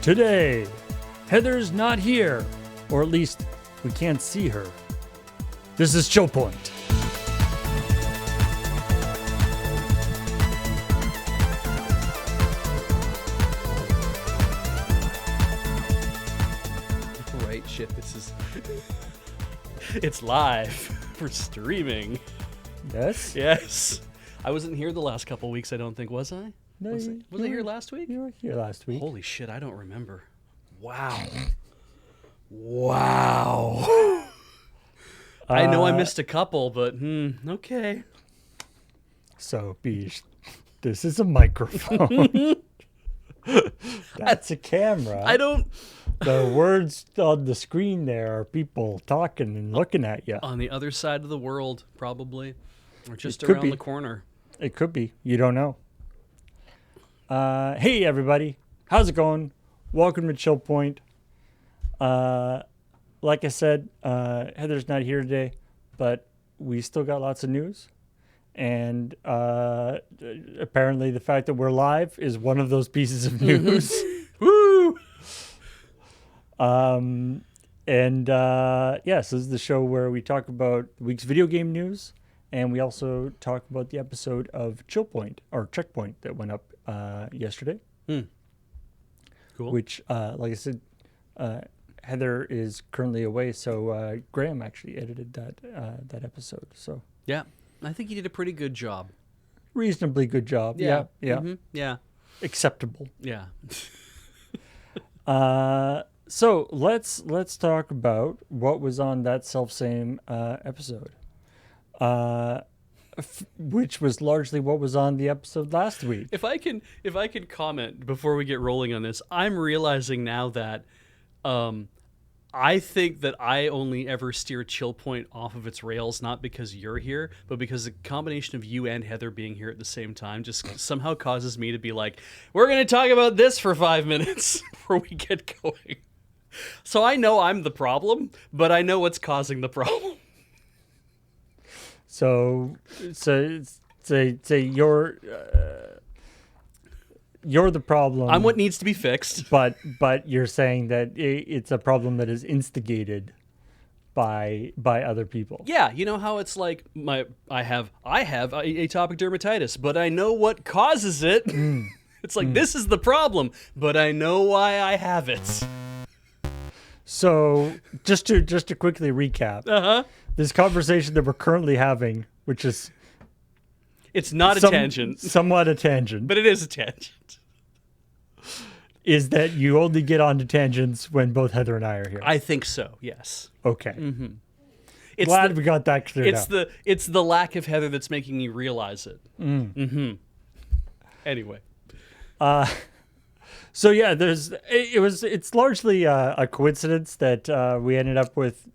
Today, Heather's not here, or at least we can't see her. This is ChillPoint. Right, shit, this is... It's live. We're streaming. Yes? Yes. I wasn't here the last couple weeks, I don't think, was I? No, Was I here last week? You were here last week. Holy shit, I don't remember. Wow. Wow. I know I missed a couple, but okay. So, Beej, this is a microphone. That's a camera. I don't... The words on the screen there are people talking and looking at you. On the other side of the world, probably. Or just could around be. the corner. It could be. You don't know. Hey, everybody. How's it going? Welcome to ChillPoint. Like I said, Heather's not here today, but we still got lots of news. And apparently the fact that we're live is one of those pieces of news. Woo! Yes, this is the show where we talk about the week's video game news, and we also talk about the episode of ChillPoint, or Checkpoint, that went up yesterday. Cool. Which, like I said, Heather is currently away, so Graham actually edited that episode. So Yeah, I think you did a pretty good job. reasonably good job. Yeah. Mm-hmm. Yeah. Acceptable. Yeah. So let's talk about what was on that selfsame episode, which was largely what was on the episode last week. If I can comment before we get rolling on this, I'm realizing now that I think that I only ever steer ChillPoint off of its rails, not because you're here, but because the combination of you and Heather being here at the same time just somehow causes me to be like, we're going to talk about this for 5 minutes before we get going. So I know I'm the problem, but I know what's causing the problem. So you're the problem. I'm what needs to be fixed. But you're saying that it's a problem that is instigated by other people. Yeah, you know how it's like I have atopic dermatitis, but I know what causes it. It's like this is the problem, but I know why I have it. So just to quickly recap, this conversation that we're currently having, which is it's not a tangent, somewhat a tangent, but it is a tangent, is that you only get onto tangents when both Heather and I are here. I think so. Yes. Okay. Mm-hmm. Glad we got that cleared up. It's the lack of Heather that's making me realize it. Anyway. So yeah, it's largely a coincidence that we ended up with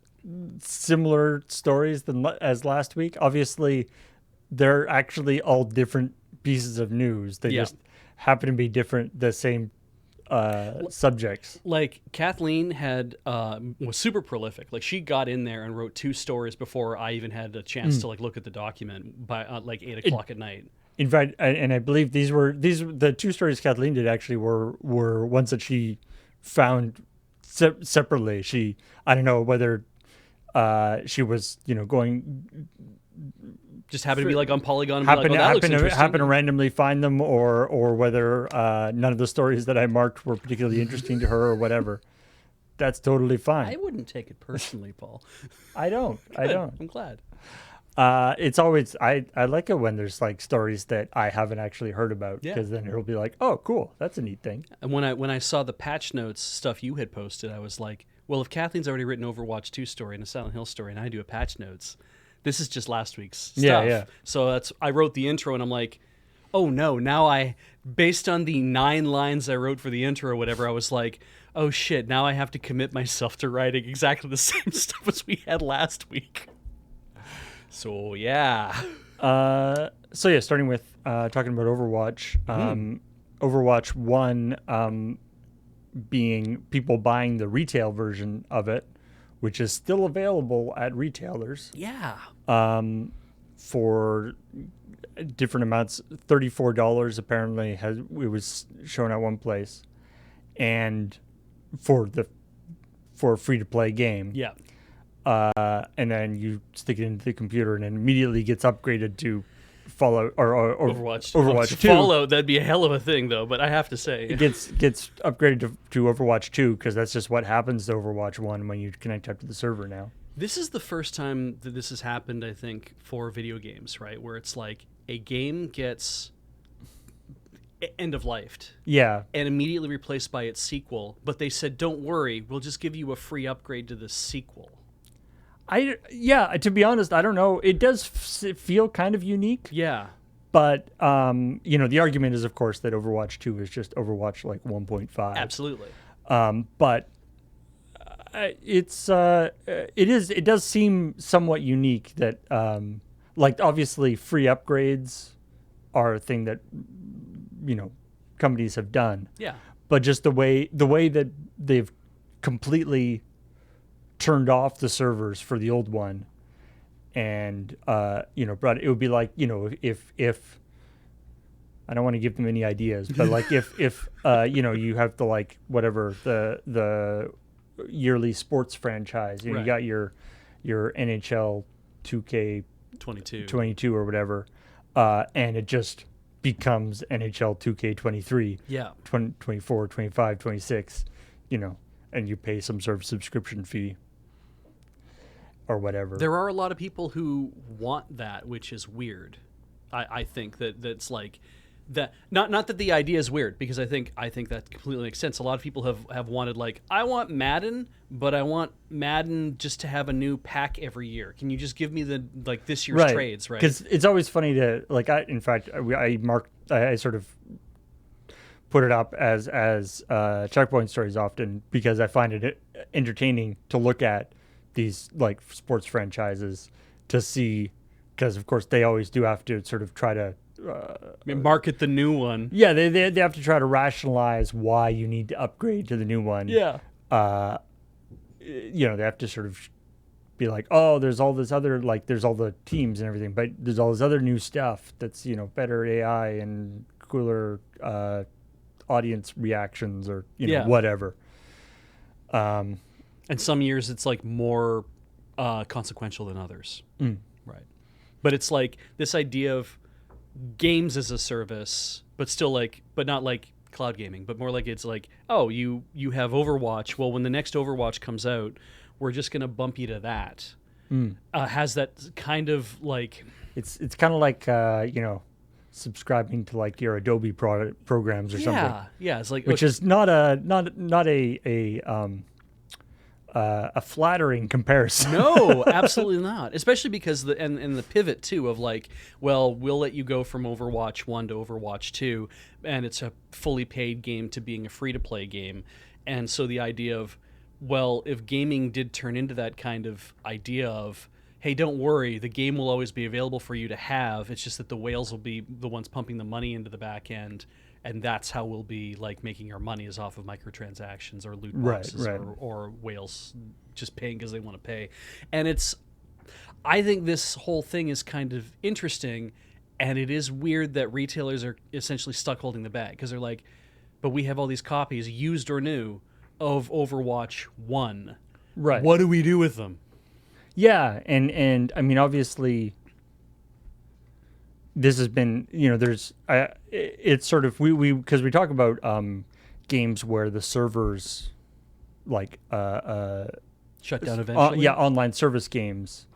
similar stories as last week. Obviously, they're actually all different pieces of news. They just happen to be different, the same subjects. Like Kathleen was super prolific. Like she got in there and wrote 2 stories before I even had a chance to look at the document by 8:00 at night. In fact, and I believe these were the 2 stories Kathleen did actually were ones that she found separately. I don't know whether she was going just happened to be like on Polygon and happen to randomly find them, or whether none of the stories that I marked were particularly interesting to her or whatever. That's totally fine. I wouldn't take it personally, Paul. I don't. I'm glad. It's always I like it when there's like stories that I haven't actually heard about, because then it'll be like, oh, cool, that's a neat thing. And when I saw the patch notes stuff you had posted, I was like, well, if Kathleen's already written Overwatch 2 story and a Silent Hill story, and I do a patch notes, this is just last week's stuff. Yeah. So I wrote the intro, and I'm like, oh no, now based on the 9 lines I wrote for the intro or whatever, I was like, oh shit, now I have to commit myself to writing exactly the same stuff as we had last week. So yeah. Starting with talking about Overwatch. Overwatch 1 being people buying the retail version of it, which is still available at retailers. Yeah. For different amounts. $34 apparently it was shown at one place. and for a free to play game. Yeah. And then you stick it into the computer, and it immediately gets upgraded to Fallout or Overwatch 2. Fallout, that'd be a hell of a thing, though. But I have to say, It gets upgraded to Overwatch 2 because that's just what happens to Overwatch 1 when you connect up to the server now. this is the first time that this has happened, I think, for video games, right? Where it's like a game gets end of lifed. Yeah. And immediately replaced by its sequel. But they said, don't worry, we'll just give you a free upgrade to the sequel. To be honest, I don't know. It does feel kind of unique. Yeah. But, the argument is, of course, that Overwatch 2 is just Overwatch like 1.5. Absolutely. But it does seem somewhat unique that, obviously free upgrades are a thing that, companies have done. Yeah. But just the way that they've completely turned off the servers for the old one, and but it would be like, if I don't want to give them any ideas, but like if you have the like whatever the yearly sports franchise, Right. you got your NHL 2K22 or whatever, and it just becomes NHL 2K23, Yeah. 24, 25, 26, and you pay some sort of subscription fee or whatever. There are a lot of people who want that, which is weird. I think that's like that. Not that the idea is weird, because I think that completely makes sense. A lot of people have wanted, like, I want Madden, but I want Madden just to have a new pack every year. Can you just give me this year's trades, right? Because it's always funny to I sort of put it up as checkpoint stories often, because I find it entertaining to look at these like sports franchises to see, because of course they always do have to sort of try to market the new one. Yeah, they have to try to rationalize why you need to upgrade to the new one. Yeah. They have to sort of be like, oh, there's all this other, like, there's all the teams and everything, but there's all this other new stuff that's, better AI and cooler audience reactions or, whatever. And some years it's like more consequential than others. Right. But it's like this idea of games as a service, but not like cloud gaming, but more like it's like, oh, you have Overwatch. Well, when the next Overwatch comes out, we're just going to bump you to that. Has that kind of like... It's kind of like, subscribing to like your Adobe programs or something. Yeah. It's like... Which is not a flattering comparison. No, absolutely not. Especially because and the pivot too of like, well, we'll let you go from Overwatch 1 to Overwatch 2, and it's a fully paid game to being a free-to-play game. And so the idea of, well, if gaming did turn into that kind of idea of, hey, don't worry, the game will always be available for you to have. It's just that the whales will be the ones pumping the money into the back end, and that's how we'll be like making our money, is off of microtransactions or loot boxes, right. or whales just paying because they want to pay. And I think this whole thing is kind of interesting, and it is weird that retailers are essentially stuck holding the bag, because they're like, but we have all these copies, used or new, of Overwatch 1. Right. What do we do with them? Yeah, and I mean, obviously, this has been, it's sort of, we because we talk about games where the servers, like shut down eventually. Online service games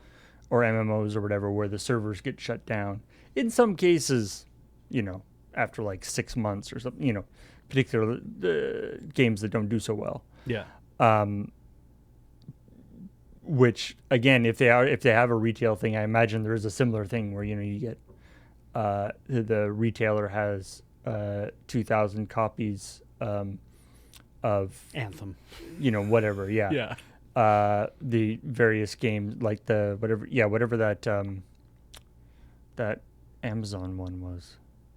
or MMOs or whatever, where the servers get shut down. In some cases, after like 6 months or something, particular games that don't do so well. Yeah. Which again, if they have a retail thing, I imagine there is a similar thing where you get the retailer has 2,000 copies of Anthem, whatever, yeah. The various games, like the whatever that Amazon one was.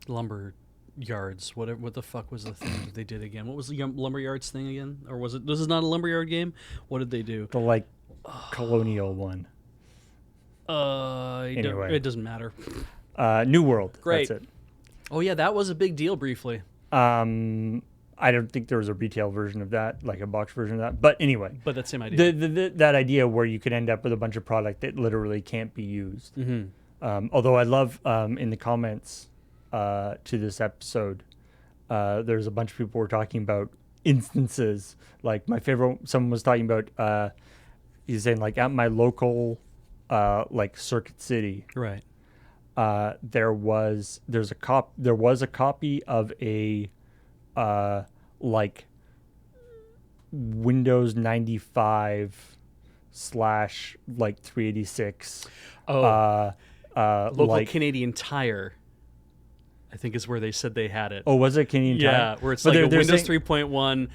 Lumber Yards. What the fuck was the thing that they did again? What was the Lumber Yards thing again? Or was it? This is not a Lumberyard game. What did they do? The colonial one. Anyway, it doesn't matter. New World. Great. That's it. Oh yeah, that was a big deal briefly. I I don't think there was a retail version of that, like a box version of that. But anyway, But that same idea. that idea where you could end up with a bunch of product that literally can't be used. Although I love in the comments to this episode, there's a bunch of people were talking about instances. Like my favorite, someone was talking about, he's saying like at my local, like Circuit City, Right. there was a copy of a like Windows 95 slash like 386 Local like Canadian Tire, I think, is where they said they had it. oh, was it Canadian Tire? Yeah, where it's But like a they're Windows saying- 3.1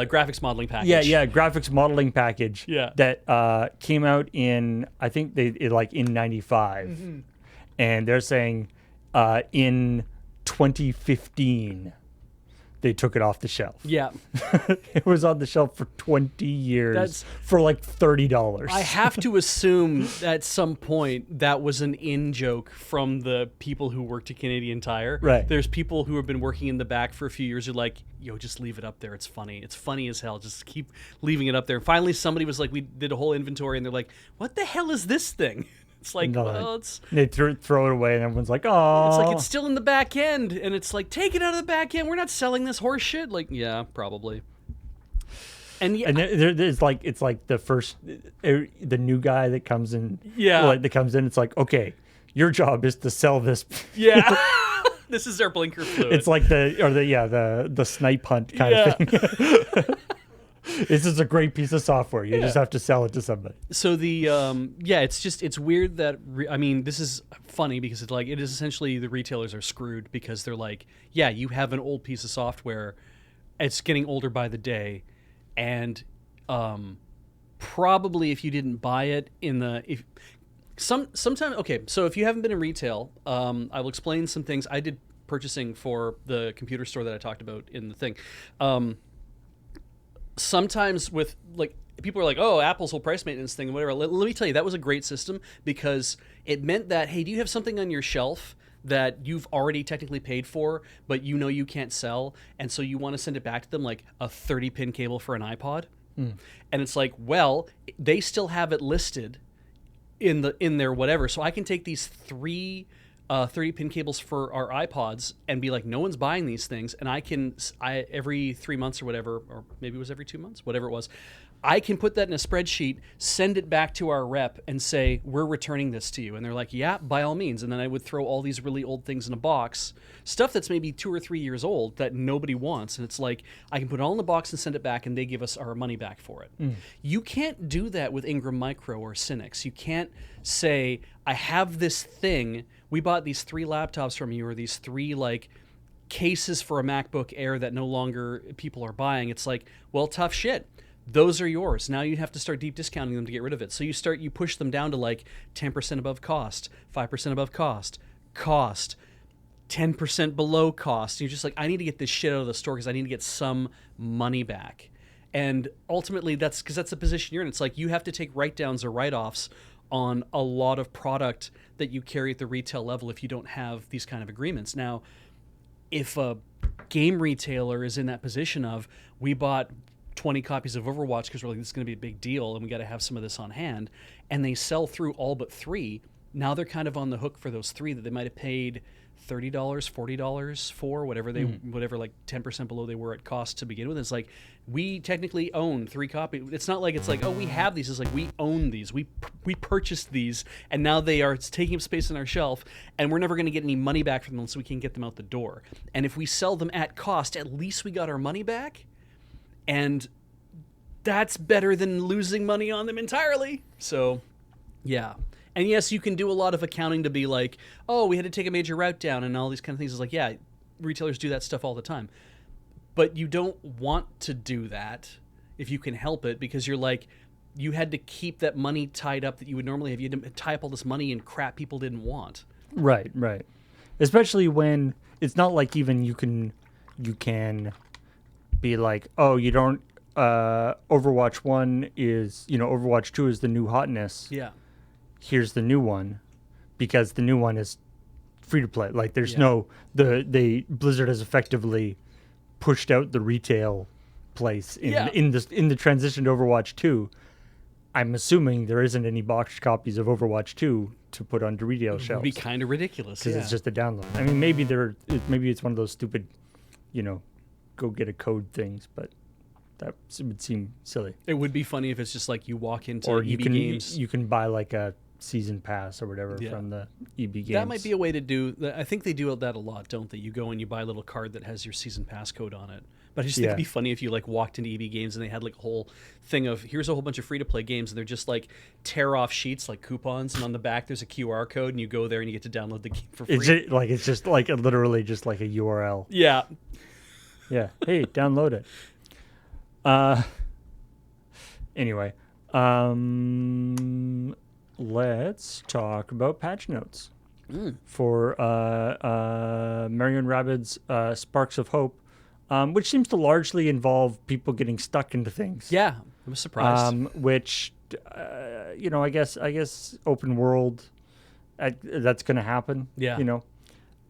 graphics modeling package. yeah graphics modeling package Yeah. that came out in I think like in 95 Mm-hmm. and they're saying in 2015 they took it off the shelf. Yeah. It was on the shelf for 20 years That's- for like $30. I have to assume at some point that was an in-joke from the people who worked at Canadian Tire. Right. There's people who have been working in the back for a few years who are like, yo, just leave it up there. It's funny. It's funny as hell. Just keep leaving it up there. And finally, somebody was like, we did a whole inventory, and they're like, what the hell is this thing? It's like, No, well, it's they throw it away and everyone's like, oh. like it's still in the back end, and it's like, take it out of the back end. We're not selling this horse shit. Like, yeah, probably. And yeah, And there's like it's like the first the new guy that comes in. Yeah. Like that comes in. It's like, okay, your job is to sell this. yeah. This is our blinker fluid. It's like the snipe hunt kind Yeah. of thing. This is a great piece of software. You just have to sell it to somebody. So the it's weird that I mean, this is funny because it's like it is essentially the retailers are screwed because they're like, yeah, you have an old piece of software, it's getting older by the day, and probably if you didn't buy it sometime okay, so if you haven't been in retail, I will explain some things I did purchasing for the computer store that I talked about in the thing. Sometimes with like people are like, oh, Apple's whole price maintenance thing and whatever. Let me tell you, that was a great system because it meant that, hey, do you have something on your shelf that you've already technically paid for, but you know you can't sell, and so you want to send it back to them, like a 30-pin cable for an iPod? And it's like, well, they still have it listed in their whatever, so I can take these three 30-pin cables for our iPods and be like, no one's buying these things, and I every 3 months or whatever, or maybe it was every 2 months, whatever it was, I can put that in a spreadsheet, send it back to our rep, and say, we're returning this to you. And they're like, yeah, by all means. And then I would throw all these really old things in a box, stuff that's maybe 2 or 3 years old that nobody wants. And it's like, I can put it all in the box and send it back, and they give us our money back for it. You can't do that with Ingram Micro or Cynix. You can't say, I have this thing. We bought these 3 laptops from you, or these 3 like cases for a MacBook Air that no longer people are buying. It's like, well, tough shit. Those are yours. Now you have to start deep discounting them to get rid of it. So you push them down to like 10% above cost, 5% above cost, 10% below cost. You're just like, I need to get this shit out of the store because I need to get some money back. And ultimately that's because that's the position you're in. It's like you have to take write-downs or write-offs on a lot of product that you carry at the retail level if you don't have these kind of agreements. Now, if a game retailer is in that position of, we bought 20 copies of Overwatch because we're like, this is going to be a big deal and we got to have some of this on hand, and they sell through all but 3, now they're kind of on the hook for those 3 that they might have paid $30, $40 for, whatever whatever, like 10% below they were at cost to begin with. It's like, we technically own 3 copies. It's not like it's like, oh, we have these. It's like, we own these. We purchased these, and now they are taking up space on our shelf, and we're never going to get any money back from them, so we can get them out the door. And if we sell them at cost, at least we got our money back. And that's better than losing money on them entirely. So, yeah. And yes, you can do a lot of accounting to be like, oh, we had to take a major route down and all these kind of things. It's like, yeah, retailers do that stuff all the time. But you don't want to do that if you can help it, because you're like, you had to keep that money tied up that you would normally have. You had to tie up all this money in crap people didn't want. Right. Especially when it's not like even you can be like, oh, you don't Overwatch 1 is, Overwatch 2 is the new hotness. Yeah. Here's the new one, because the new one is free to play. Like there's Yeah. Blizzard has effectively pushed out the retail place Yeah. in the transition to Overwatch 2. I'm assuming there isn't any boxed copies of Overwatch 2 to put onto retail It would shelves be kind of ridiculous. because Yeah. it's just a download. I mean, maybe it's one of those stupid, go get a code things, but that would seem silly. It would be funny if it's just like you walk into Or EB Games. you can buy like a season pass or whatever Yeah. from the EB Games. That might be a way to do. I think they do that a lot, don't they? You go and you buy a little card that has your season pass code on it. But I just think it'd be funny if you like walked into EB Games and they had like a whole thing of here's a whole bunch of free to play games and they're just like tear off sheets like coupons and on the back there's a QR code and you go there and you get to download the game for free. It's just like literally just like a URL. Yeah. Yeah. Hey, download it. Anyway, let's talk about patch notes for Mario and Rabbids Sparks of Hope, which seems to largely involve people getting stuck into things. Yeah. I was surprised. Which, I guess open world, that's going to happen. Yeah.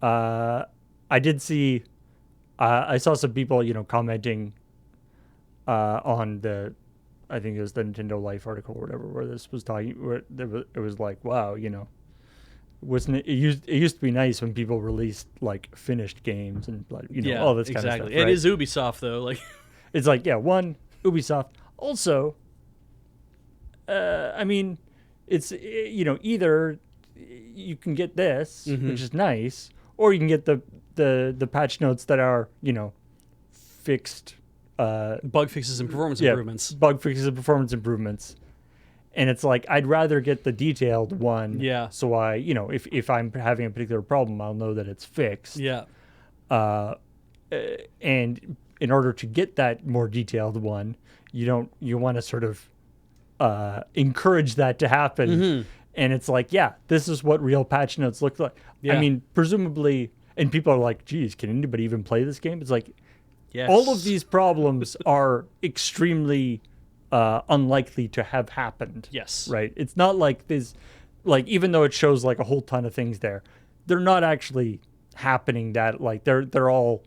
I did see, I saw some people, commenting on I think it was the Nintendo Life article or whatever, where this was talking, where it was like, wow, wasn't it? It used to be nice when people released like finished games and like all this kind of stuff. It right? is Ubisoft though, like It's like one Ubisoft. Also, I mean, it's either you can get this, which is nice, or you can get the patch notes that are fixed. bug fixes and performance improvements. Bug fixes and performance improvements. And it's like, I'd rather get the detailed one. Yeah. So if I'm having a particular problem, I'll know that it's fixed. Yeah. And in order to get that more detailed one, you want to sort of encourage that to happen. And it's like, this is what real patch notes look like. Yeah. I mean, presumably, and people are like, geez, can anybody even play this game? It's like, Yes. all of these problems are extremely unlikely to have happened. Yes. Right? It's not like this, like, even though it shows like a whole ton of things there, they're not actually happening that, like, they're all,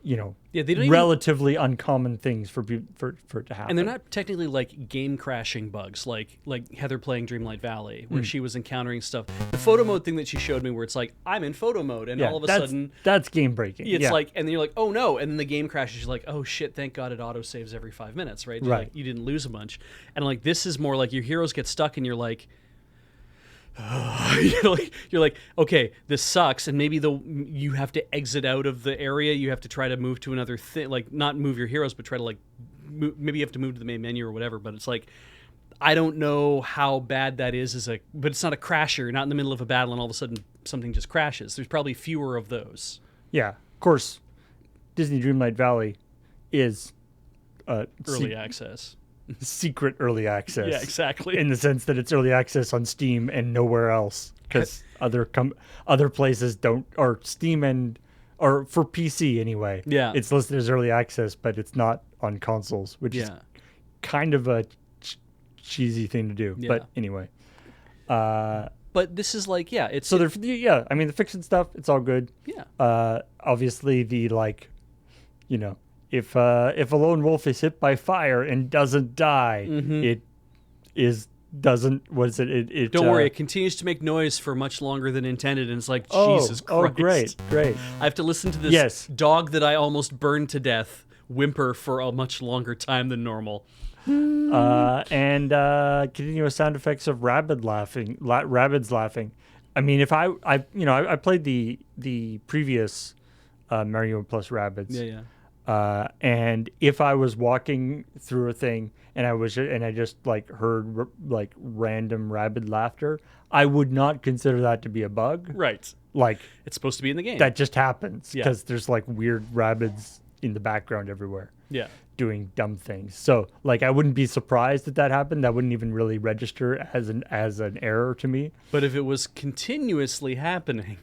they don't even, relatively uncommon things for it to happen. and they're not technically like game crashing bugs like Heather playing Dreamlight Valley where she was encountering stuff. The photo mode thing that she showed me where it's like I'm in photo mode and all of a sudden that's game breaking. it's like, and then you're like, oh no, and then the game crashes. You're like, oh shit, thank God it auto saves every 5 minutes, right? You're Right. like, you didn't lose a bunch. And like this is more like your heroes get stuck and you're like you're like, okay, this sucks, and maybe you have to exit out of the area. You have to try to move to another thing, like not move your heroes, but try to like maybe you have to move to the main menu or whatever. But it's like, I don't know how bad that is but it's not a crasher. You're not in the middle of a battle and all of a sudden something just crashes. There's probably fewer of those. Yeah, of course, Disney Dreamlight Valley is Early access. secret early access. Yeah, exactly. In the sense that it's early access on Steam and nowhere else, because other places don't, or Steam or for PC anyway. Yeah. It's listed as early access, but it's not on consoles, which is kind of a cheesy thing to do. Yeah. But anyway. But this is like, it's So I mean, the fiction stuff, it's all good. Yeah. Obviously the if a lone wolf is hit by fire and doesn't die, it doesn't. What is it? It don't worry, it continues to make noise for much longer than intended, and it's like, Jesus Christ. Oh, great. I have to listen to this dog that I almost burned to death whimper for a much longer time than normal. And continuous sound effects of rabbits laughing. I mean, if I played the previous Mario plus Rabbids. Yeah. And if I was walking through a thing and I just like heard like random rabid laughter, I would not consider that to be a bug. Right. Like, it's supposed to be in the game. That just happens because there's like weird rabbits in the background everywhere. Yeah. Doing dumb things. So like I wouldn't be surprised that happened. That wouldn't even really register as an error to me. But if it was continuously happening,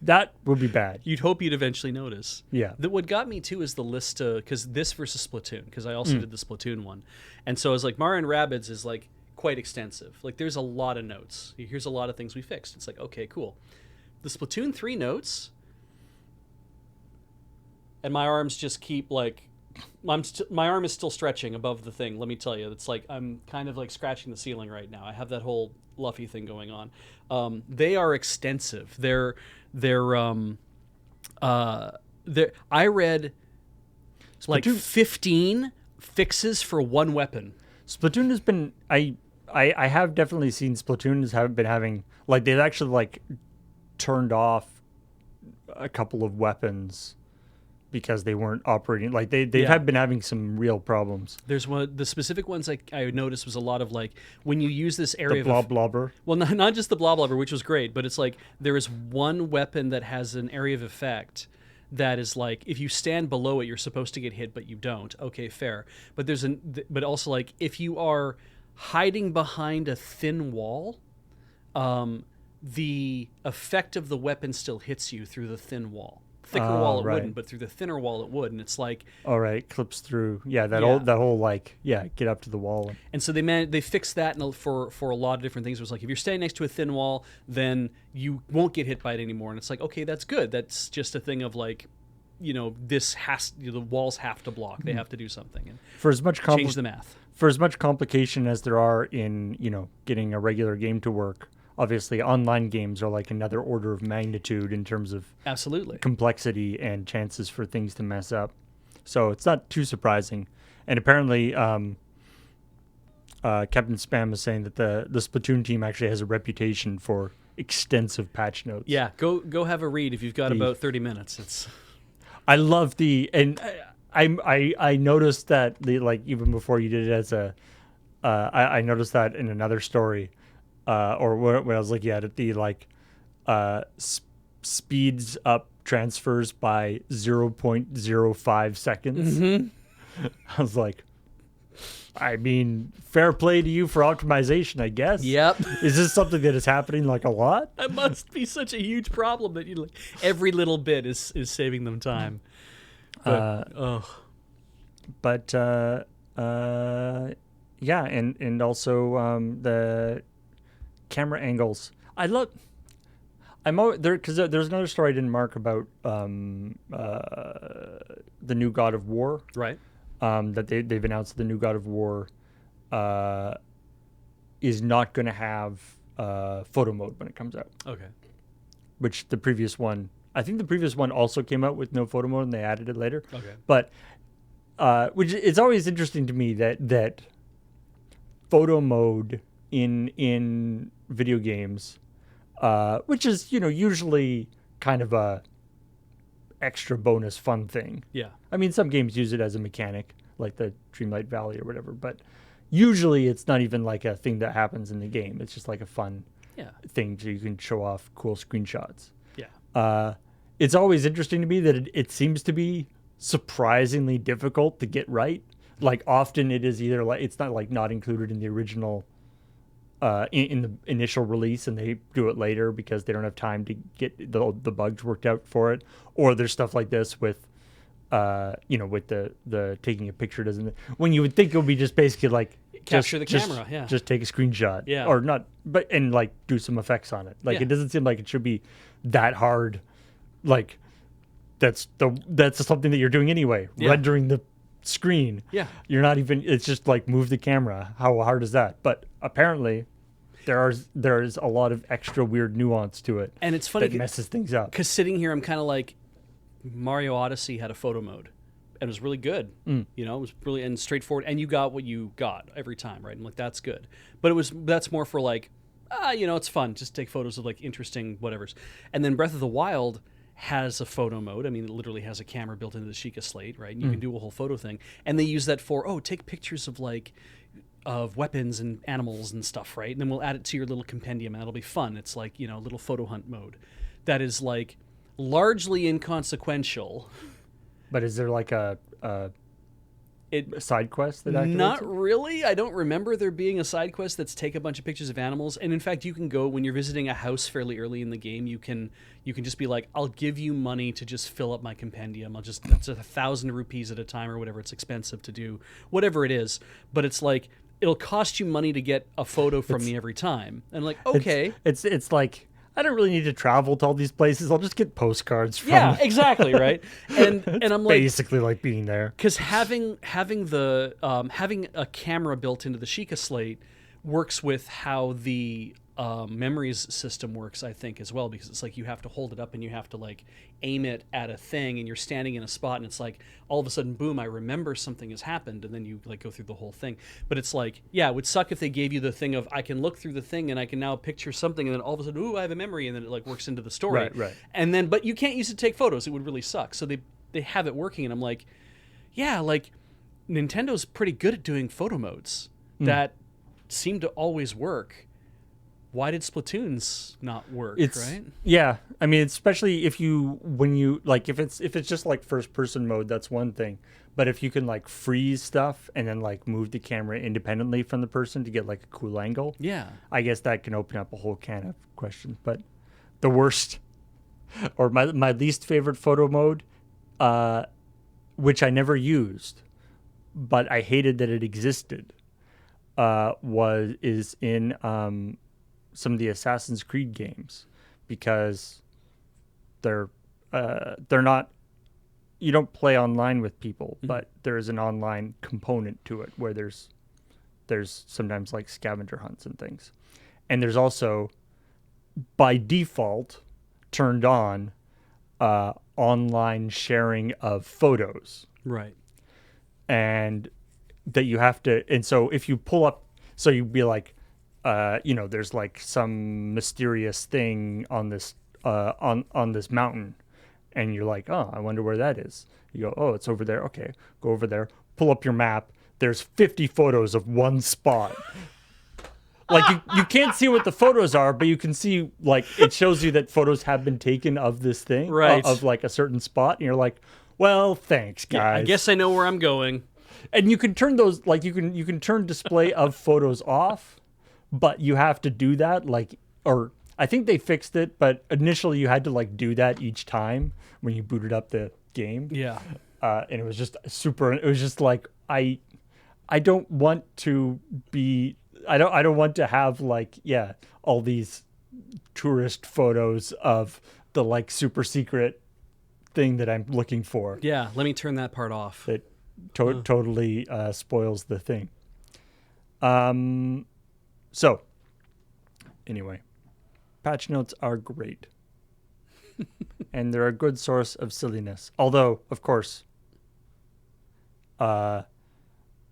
that would be bad. You'd hope you'd eventually notice. Yeah. What got me too is the list, because this versus Splatoon, because I also did the Splatoon one. And so I was like, Mario and Rabbids is like quite extensive. Like there's a lot of notes. Here's a lot of things we fixed. It's like, okay, cool. The Splatoon 3 notes, and my arms just keep like my arm is still stretching above the thing. Let me tell you, it's like I'm kind of like scratching the ceiling right now. I have that whole Luffy thing going on. They are extensive. They're I read like 15 fixes for one weapon. Splatoon has been I have definitely seen Splatoon have been having like they've actually like turned off a couple of weapons because they weren't operating like they've have been having some real problems. There's one the specific ones I noticed was a lot of like when you use this area the blobber. Well, not just the blobber, which was great, but it's like there is one weapon that has an area of effect that is like if you stand below it, you're supposed to get hit, but you don't. Okay, fair. But but also like if you are hiding behind a thin wall, the effect of the weapon still hits you through the thin wall. Thicker wall it wouldn't, but through the thinner wall it would, and it's like all right, clips through. Yeah, that whole like get up to the wall. And so they fixed that for a lot of different things. It was like if you're standing next to a thin wall, then you won't get hit by it anymore. And it's like okay, that's good. That's just a thing of like, the walls have to block. They have to do something. And for as much change the math. For as much complication as there are in getting a regular game to work. Obviously, online games are like another order of magnitude in terms of absolutely complexity and chances for things to mess up. So it's not too surprising. And apparently, Captain Spam is saying that the Splatoon team actually has a reputation for extensive patch notes. Yeah, go have a read if you've got about 30 minutes. I love I noticed that even before you did it as I noticed that in another story. Or when I was looking at it, speeds up transfers by 0.05 seconds. Mm-hmm. I was like, I mean, fair play to you for optimization, I guess. Yep. Is this something that is happening like a lot? That must be such a huge problem that every little bit is saving them time. Yeah, and also the camera angles. I'm there because there's another story I didn't mark about the new God of War. Right. That they've announced the new God of War is not going to have photo mode when it comes out. Okay. Which the previous one, I think the previous one also came out with no photo mode and they added it later. Okay. But which it's always interesting to me that photo mode in video games, which is usually kind of a extra bonus fun thing. Yeah. I mean, some games use it as a mechanic, like the Dreamlight Valley or whatever, but usually it's not even like a thing that happens in the game. It's just like a fun thing so you can show off cool screenshots. Yeah. It's always interesting to me that it seems to be surprisingly difficult to get right. Like often it is either like it's not like not included in the original in the initial release and they do it later because they don't have time to get the bugs worked out for it, or there's stuff like this with with the taking a picture doesn't, when you would think it would be just basically like capture the camera, just take a screenshot, or not, but and like do some effects on it. Like it doesn't seem like it should be that hard. Like that's something that you're doing anyway, rendering the screen. Yeah, you're not even. It's just like move the camera. How hard is that? But apparently, there's a lot of extra weird nuance to it, and it's funny that messes things up. Because sitting here, I'm kind of like, Mario Odyssey had a photo mode, and it was really good. It was really and straightforward, and you got what you got every time, right? I'm like, that's good. But that's more for like, it's fun. Just take photos of like interesting whatevers. And then Breath of the Wild has a photo mode. I mean, it literally has a camera built into the Sheikah slate, right? And you can do a whole photo thing. And they use that for, take pictures of weapons and animals and stuff, right? And then we'll add it to your little compendium and that'll be fun. It's like, little photo hunt mode. That is like largely inconsequential. But is there like a side quest that activates Not it? really. I don't remember there being a side quest that's take a bunch of pictures of animals. And in fact, you can go when you're visiting a house fairly early in the game. You can just be like, I'll give you money to just fill up my compendium. That's 1,000 rupees at a time or whatever. It's expensive to do, whatever it is. But it's like it'll cost you money to get a photo from me every time. And I'm like, okay, it's like I don't really need to travel to all these places. I'll just get postcards from Yeah, exactly, right. And I'm like, basically like being there. because having a camera built into the Sheikah slate works with how the memories system works, I think, as well, because it's like you have to hold it up and you have to like aim it at a thing, and you're standing in a spot, and it's like all of a sudden, boom, I remember something has happened, and then you like go through the whole thing. But it's like, yeah, it would suck if they gave you the thing of I can look through the thing and I can now picture something, and then all of a sudden, ooh, I have a memory, and then it like works into the story. Right. And then, but you can't use it to take photos. It would really suck. So they have it working, and I'm like, yeah, like Nintendo's pretty good at doing photo modes that seem to always work. Why did Splatoon's not work? Right? Yeah, I mean, especially if it's just like first person mode, that's one thing. But if you can like freeze stuff and then like move the camera independently from the person to get like a cool angle, Yeah. I guess that can open up a whole can of questions. But the worst, or my least favorite photo mode, which I never used, but I hated that it existed, is in some of the Assassin's Creed games, because they're not, you don't play online with people, but there's an online component to it where there's sometimes like scavenger hunts and things, and there's also by default turned on online sharing of photos, Right. and that you have to, and so if you pull up, so you'd be like, there's like some mysterious thing on this on this mountain, and you're like, oh, I wonder where that is. You go, oh, it's over there. Okay, go over there. Pull up your map. There's 50 photos of one spot. Like you can't see what the photos are, but you can see like it shows you that photos have been taken of this thing, Right. of like a certain spot, and you're like, well, thanks, guys. Yeah, I guess I know where I'm going. And you can turn those, like you can turn display of photos off, but you have to do that or I think they fixed it, but initially you had to like do that each time when you booted up the game. Yeah. And it was just it was just like I don't want to be, I don't want to have like, all these tourist photos of the like super secret thing that I'm looking for. Yeah, let me turn that part off. That totally spoils the thing. So, anyway, patch notes are great. And they're a good source of silliness. Although, of course, that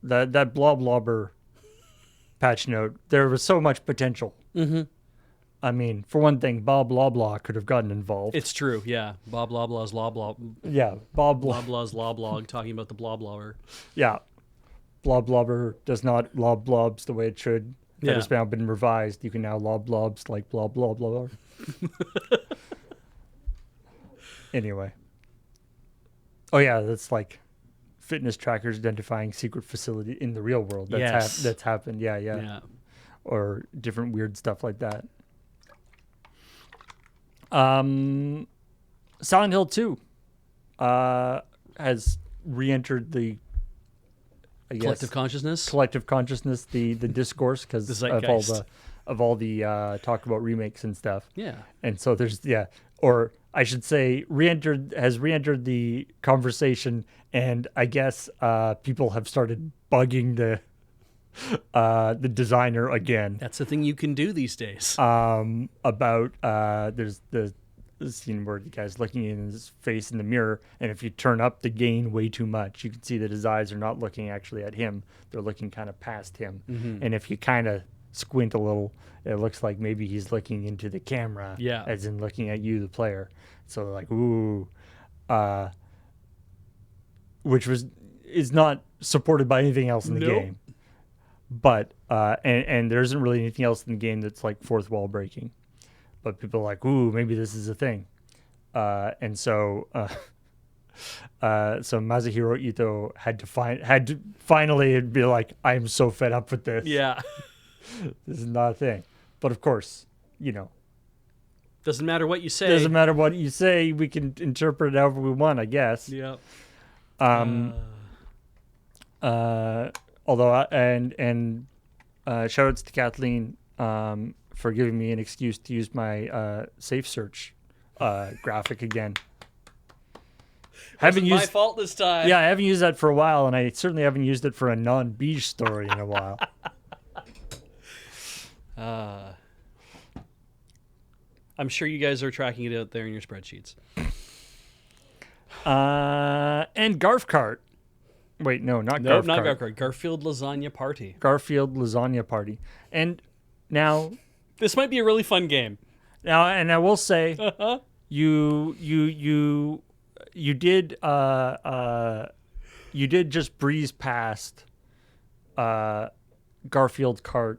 Bloblobber patch note, there was so much potential. Mm-hmm. I mean, for one thing, Bob Loblaw could have gotten involved. It's true, yeah. Bob Loblaw's Loblaw. Yeah, Bob Loblaw's Loblog talking about the Bloblobber. Yeah. Bloblobber does not lob blobs the way it should. That has now been revised. You can now lob blobs like blob blob blob. Anyway. Oh yeah, that's like fitness trackers identifying secret facility in the real world. That's happened. Yeah. Or different weird stuff like that. Silent Hill 2 has re-entered the Collective consciousness, the discourse, because of all the talk about remakes and stuff. Yeah. And so there's or I should say has re-entered the conversation, and I guess people have started bugging the designer again. That's the thing you can do these days. About there's the scene where the guy's looking in his face in the mirror, and if you turn up the gain way too much, you can see that his eyes are not looking actually at him; they're looking kind of past him. Mm-hmm. And if you kind of squint a little, it looks like maybe he's looking into the camera, as in looking at you, the player. So like, ooh, which is not supported by anything else in the game. But and there isn't really anything else in the game that's like fourth wall breaking. But people are like, ooh, maybe this is a thing. And so Masahiro Ito had to finally be like, I'm so fed up with this. Yeah. This is not a thing. But of course, doesn't matter what you say. Doesn't matter what you say. We can interpret it however we want, I guess. Yeah. Although, and shout outs to Kathleen, for giving me an excuse to use my safe search graphic again. Wasn't my fault this time. Yeah, I haven't used that for a while, and I certainly haven't used it for a non-beige story in a while. I'm sure you guys are tracking it out there in your spreadsheets. And Garf Cart. Wait, no, not Nope, Garf not Cart. Garfield. Garfield Lasagna Party. Garfield Lasagna Party. And now, This might be a really fun game. and I will say, you did just breeze past Garfield Kart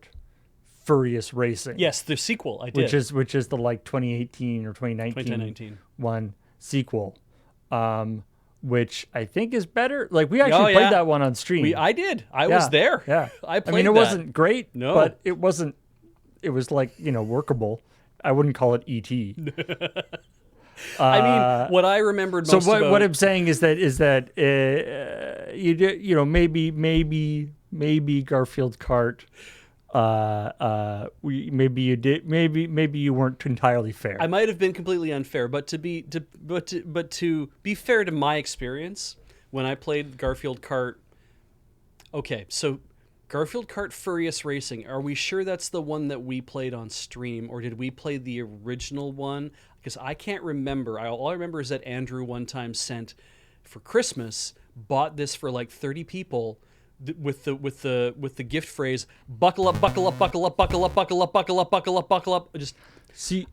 Furious Racing. Yes, the sequel. I did. Which is the like 2018 or 2019 one sequel, which I think is better. Like we actually played that one on stream. I did. I was there. Yeah, I played. I mean, it wasn't great, No. but it wasn't. It was like workable. I wouldn't call it ET. I mean, what I remembered most about... what I'm saying is that you did, maybe Garfield Kart. Maybe you weren't entirely fair. I might have been completely unfair, but to be fair to my experience when I played Garfield Kart. Okay, so Garfield Kart Furious Racing. Are we sure that's the one that we played on stream, or did we play the original one? Because I can't remember. All I remember is that Andrew one time sent for Christmas, bought this for like 30 people. With the gift phrase, buckle up, buckle up, buckle up, buckle up, buckle up, buckle up, buckle up, buckle up.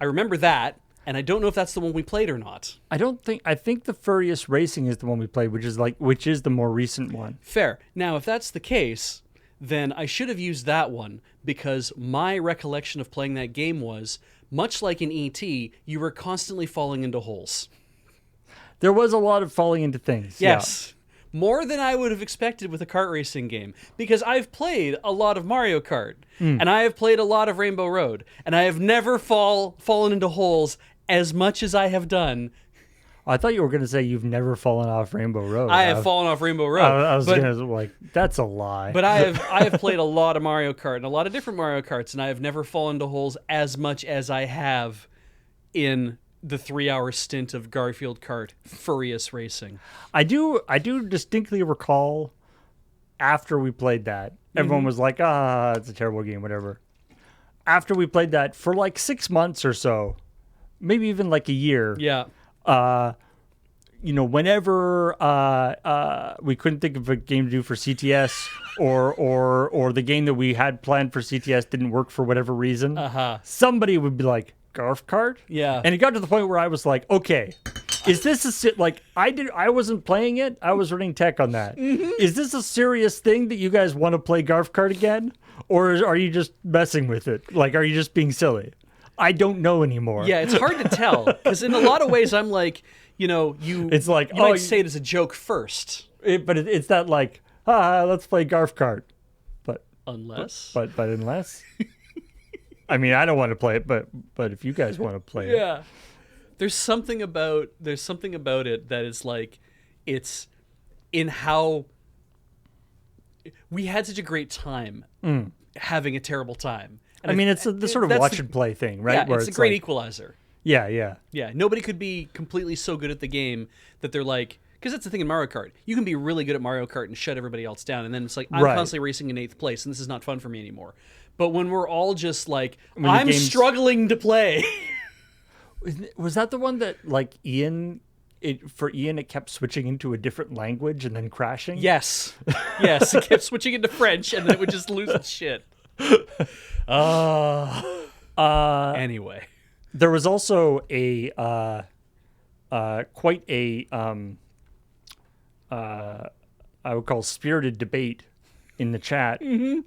I remember that, and I don't know if that's the one we played or not. I think the Furious Racing is the one we played, which is the more recent one. Fair. Now, if that's the case, then I should have used that one, because my recollection of playing that game was, much like in E.T., you were constantly falling into holes. There was a lot of falling into things. Yes. Yeah. More than I would have expected with a kart racing game, because I've played a lot of Mario Kart, and I have played a lot of Rainbow Road, and I have never fallen into holes as much as I have done. I thought you were going to say you've never fallen off Rainbow Road. I have fallen off Rainbow Road. I was going to that's a lie. But I have played a lot of Mario Kart and a lot of different Mario Karts, and I have never fallen into holes as much as I have in the 3-hour stint of Garfield Kart Furious Racing. I do distinctly recall after we played that, everyone was like, it's a terrible game, whatever. After we played that for like 6 months or so, maybe even like a year. Yeah. Whenever we couldn't think of a game to do for CTS or the game that we had planned for CTS didn't work for whatever reason, somebody would be like, Garf Kart? Yeah. And it got to the point where I was like, okay, is this I wasn't playing it. I was running tech on that. Is this a serious thing that you guys want to play Garf Kart again? Or are you just messing with it? Like, are you just being silly? I don't know anymore. Yeah, it's hard to tell, because in a lot of ways I'm like, it's like, you might say it as a joke first. But it's that like, let's play Garf Kart. But unless. But unless. I mean, I don't want to play it, but if you guys want to play it. Yeah. There's something about it that is like, it's in how we had such a great time having a terrible time. And I mean, it's the sort of watch and play thing, right? Yeah, Where it's a great equalizer. Yeah, yeah. Yeah, nobody could be completely so good at the game that they're like, because that's the thing in Mario Kart. You can be really good at Mario Kart and shut everybody else down, and then it's like, I'm constantly racing in 8th place, and this is not fun for me anymore. But when we're all just like, I'm struggling to play. Was that the one that, like, for Ian, it kept switching into a different language and then crashing? Yes. Yes, it kept switching into French, and then it would just lose its shit. Anyway. There was also a quite a I would call spirited debate in the chat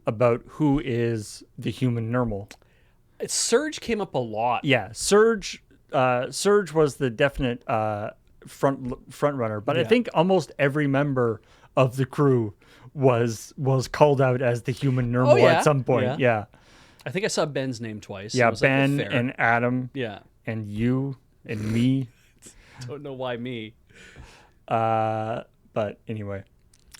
about who is the human normal. Surge came up a lot. Yeah, Surge was the definite front runner, but I think almost every member of the crew was called out as the human normal at some point. Yeah. I think I saw Ben's name twice. Yeah, Ben and Adam. Yeah. And you and me. Don't know why me. But anyway.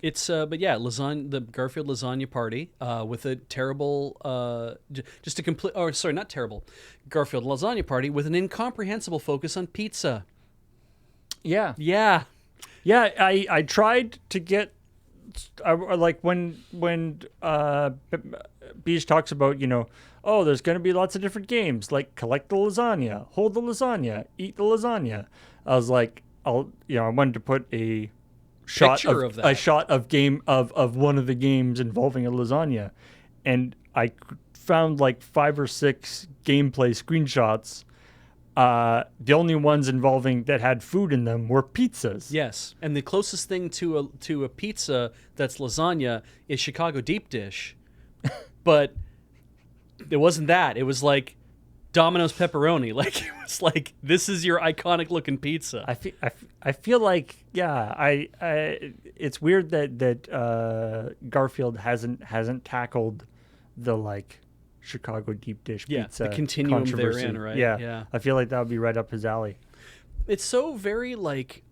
It's but yeah, lasagna, the Garfield lasagna party, with a terrible, just a complete, or sorry, not terrible, Garfield lasagna party with an incomprehensible focus on pizza. Yeah. Yeah, Yeah, I tried to get like when Beach talks about, oh, there's going to be lots of different games like collect the lasagna, hold the lasagna, eat the lasagna. I was like, I wanted to put a shot Picture of that. a shot of game of one of the games involving a lasagna, and I found like 5 or 6 gameplay screenshots. The only ones involving that had food in them were pizzas. yes, and the closest thing to a pizza that's lasagna is Chicago deep dish, but it wasn't that. It was like Domino's pepperoni. Like it was like, this is your iconic looking pizza. I feel like, yeah, I it's weird that Garfield hasn't tackled the like Chicago deep dish pizza the continuum controversy. therein, right? Yeah, Yeah. I feel like that would be right up his alley. It's so very like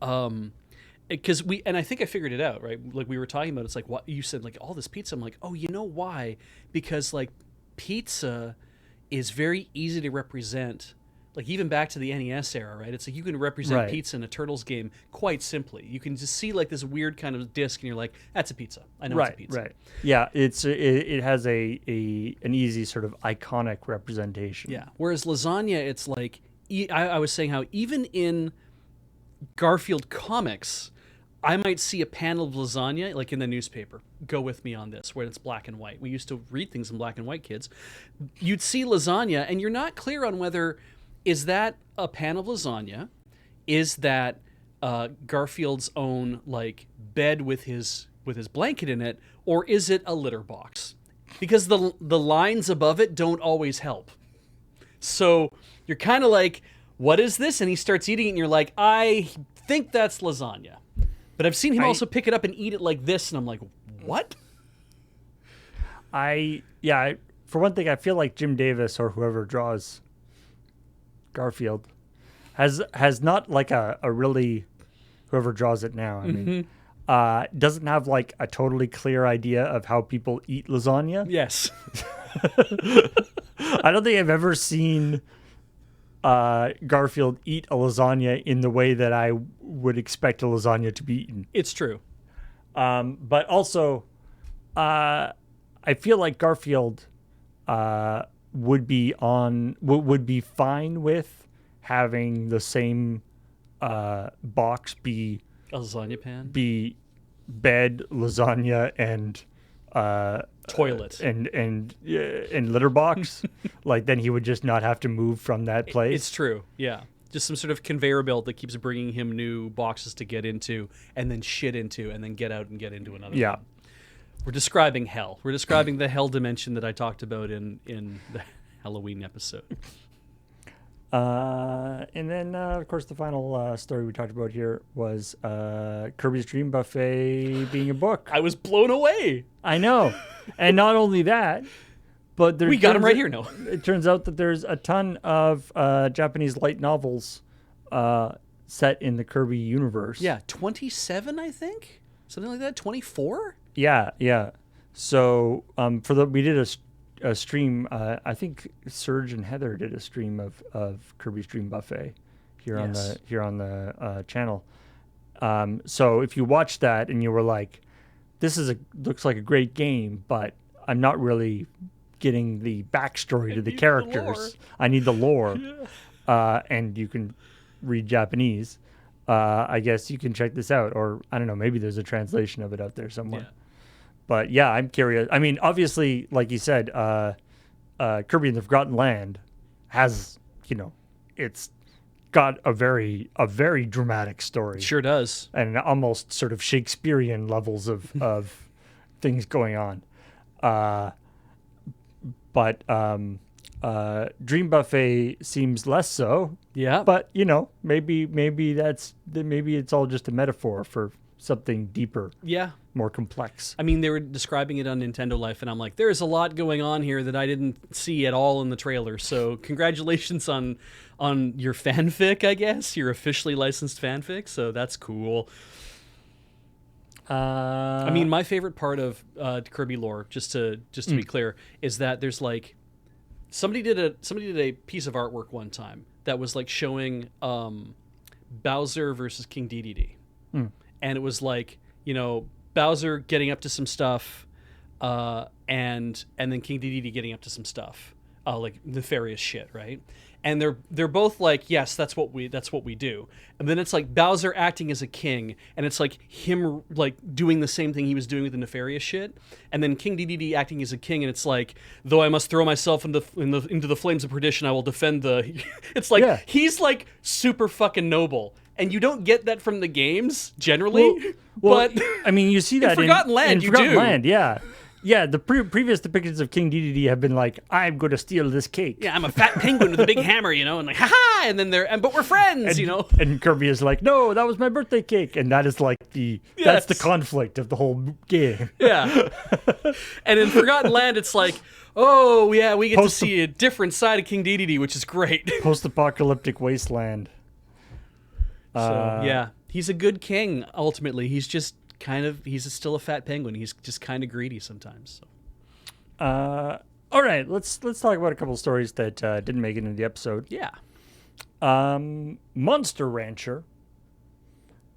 because and I think I figured it out, right? Like we were talking about, it's like what you said, like all this pizza. I'm like, oh, you know why? Because like pizza is very easy to represent. Like even back to the NES era, right? It's like you can represent Right. pizza in a Turtles game quite simply. You can just see like this weird kind of disc, and you're like, "That's a pizza. I know it's a pizza." Right. Yeah, it has an easy sort of iconic representation. Yeah. Whereas lasagna, it's like I was saying how even in Garfield comics, I might see a panel of lasagna, like in the newspaper. Go with me on this, where it's black and white. We used to read things in black and white, kids. You'd see lasagna, and you're not clear on whether is that a pan of lasagna, is that Garfield's own like bed with his blanket in it, or is it a litter box? Because the lines above it don't always help. So you're kind of like, what is this? And he starts eating it, and you're like, I think that's lasagna. But I've seen him also pick it up and eat it like this, and I'm like, what? For one thing, I feel like Jim Davis or whoever draws Garfield has not like a really, whoever draws it now, I mean, doesn't have like a totally clear idea of how people eat lasagna. Yes. I don't think I've ever seen Garfield eat a lasagna in the way that I would expect a lasagna to be eaten. It's true. But also, I feel like Garfield would be fine with having the same box be A lasagna pan? bed, lasagna, and Toilet. and litter box. Like then he would just not have to move from that place. It's true, yeah. Just some sort of conveyor belt that keeps bringing him new boxes to get into, and then shit into, and then get out and get into another Yeah. one. We're describing hell. We're describing the hell dimension that I talked about in the Halloween episode. And then, of course, the final story we talked about here was Kirby's Dream Buffet being a book. I was blown away. I know. And not only that, but We got him right here now. It turns out that there's a ton of Japanese light novels set in the Kirby universe. Yeah, 27, I think? Something like that? 24? Yeah. So we did a stream. I think Serge and Heather did a stream of Kirby's Dream Buffet here on the channel. So if you watch that and you were like, "This looks like a great game," but I'm not really getting the backstory to the characters. I need the lore. And you can read Japanese. I guess you can check this out, or I don't know, maybe there's a translation of it out there somewhere. Yeah. But yeah, I'm curious. I mean, obviously, like you said, Kirby and the Forgotten Land has, it's got a very dramatic story. It sure does. And almost sort of Shakespearean levels of things going on. But Dream Buffet seems less so. Yeah. But maybe it's all just a metaphor for something deeper. Yeah. More complex. I mean, they were describing it on Nintendo Life, and I'm like, there's a lot going on here that I didn't see at all in the trailer. So congratulations on your fanfic, I guess. Your officially licensed fanfic. So that's cool. I mean, my favorite part of Kirby lore, just to be clear, is that there's like somebody did a piece of artwork one time that was like showing Bowser versus King Dedede, and it was like, you know, Bowser getting up to some stuff, and then King Dedede getting up to some stuff, like nefarious shit, right? And they're both like, yes, that's what we do. And then it's like Bowser acting as a king, and it's like him like doing the same thing he was doing with the nefarious shit. And then King Dedede acting as a king, and it's like, though I must throw myself into the flames of perdition, I will defend the. It's like he's like super fucking noble, and you don't get that from the games generally. Well, but I mean, you see that in Forgotten Land. In Forgotten Land, yeah. Yeah, the previous depictions of King Dedede have been like, I'm going to steal this cake. Yeah, I'm a fat penguin with a big hammer, you know, and like, haha, and then but we're friends, you know. And Kirby is like, no, that was my birthday cake. And that is like that's the conflict of the whole game. Yeah. And in Forgotten Land, it's like, oh, yeah, we get to see a different side of King Dedede, which is great. Post-apocalyptic wasteland. So, yeah, he's a good king, ultimately. He's just he's still a fat penguin. He's just kind of greedy sometimes. So. All right, let's talk about a couple of stories that didn't make it into the episode. Yeah. Monster Rancher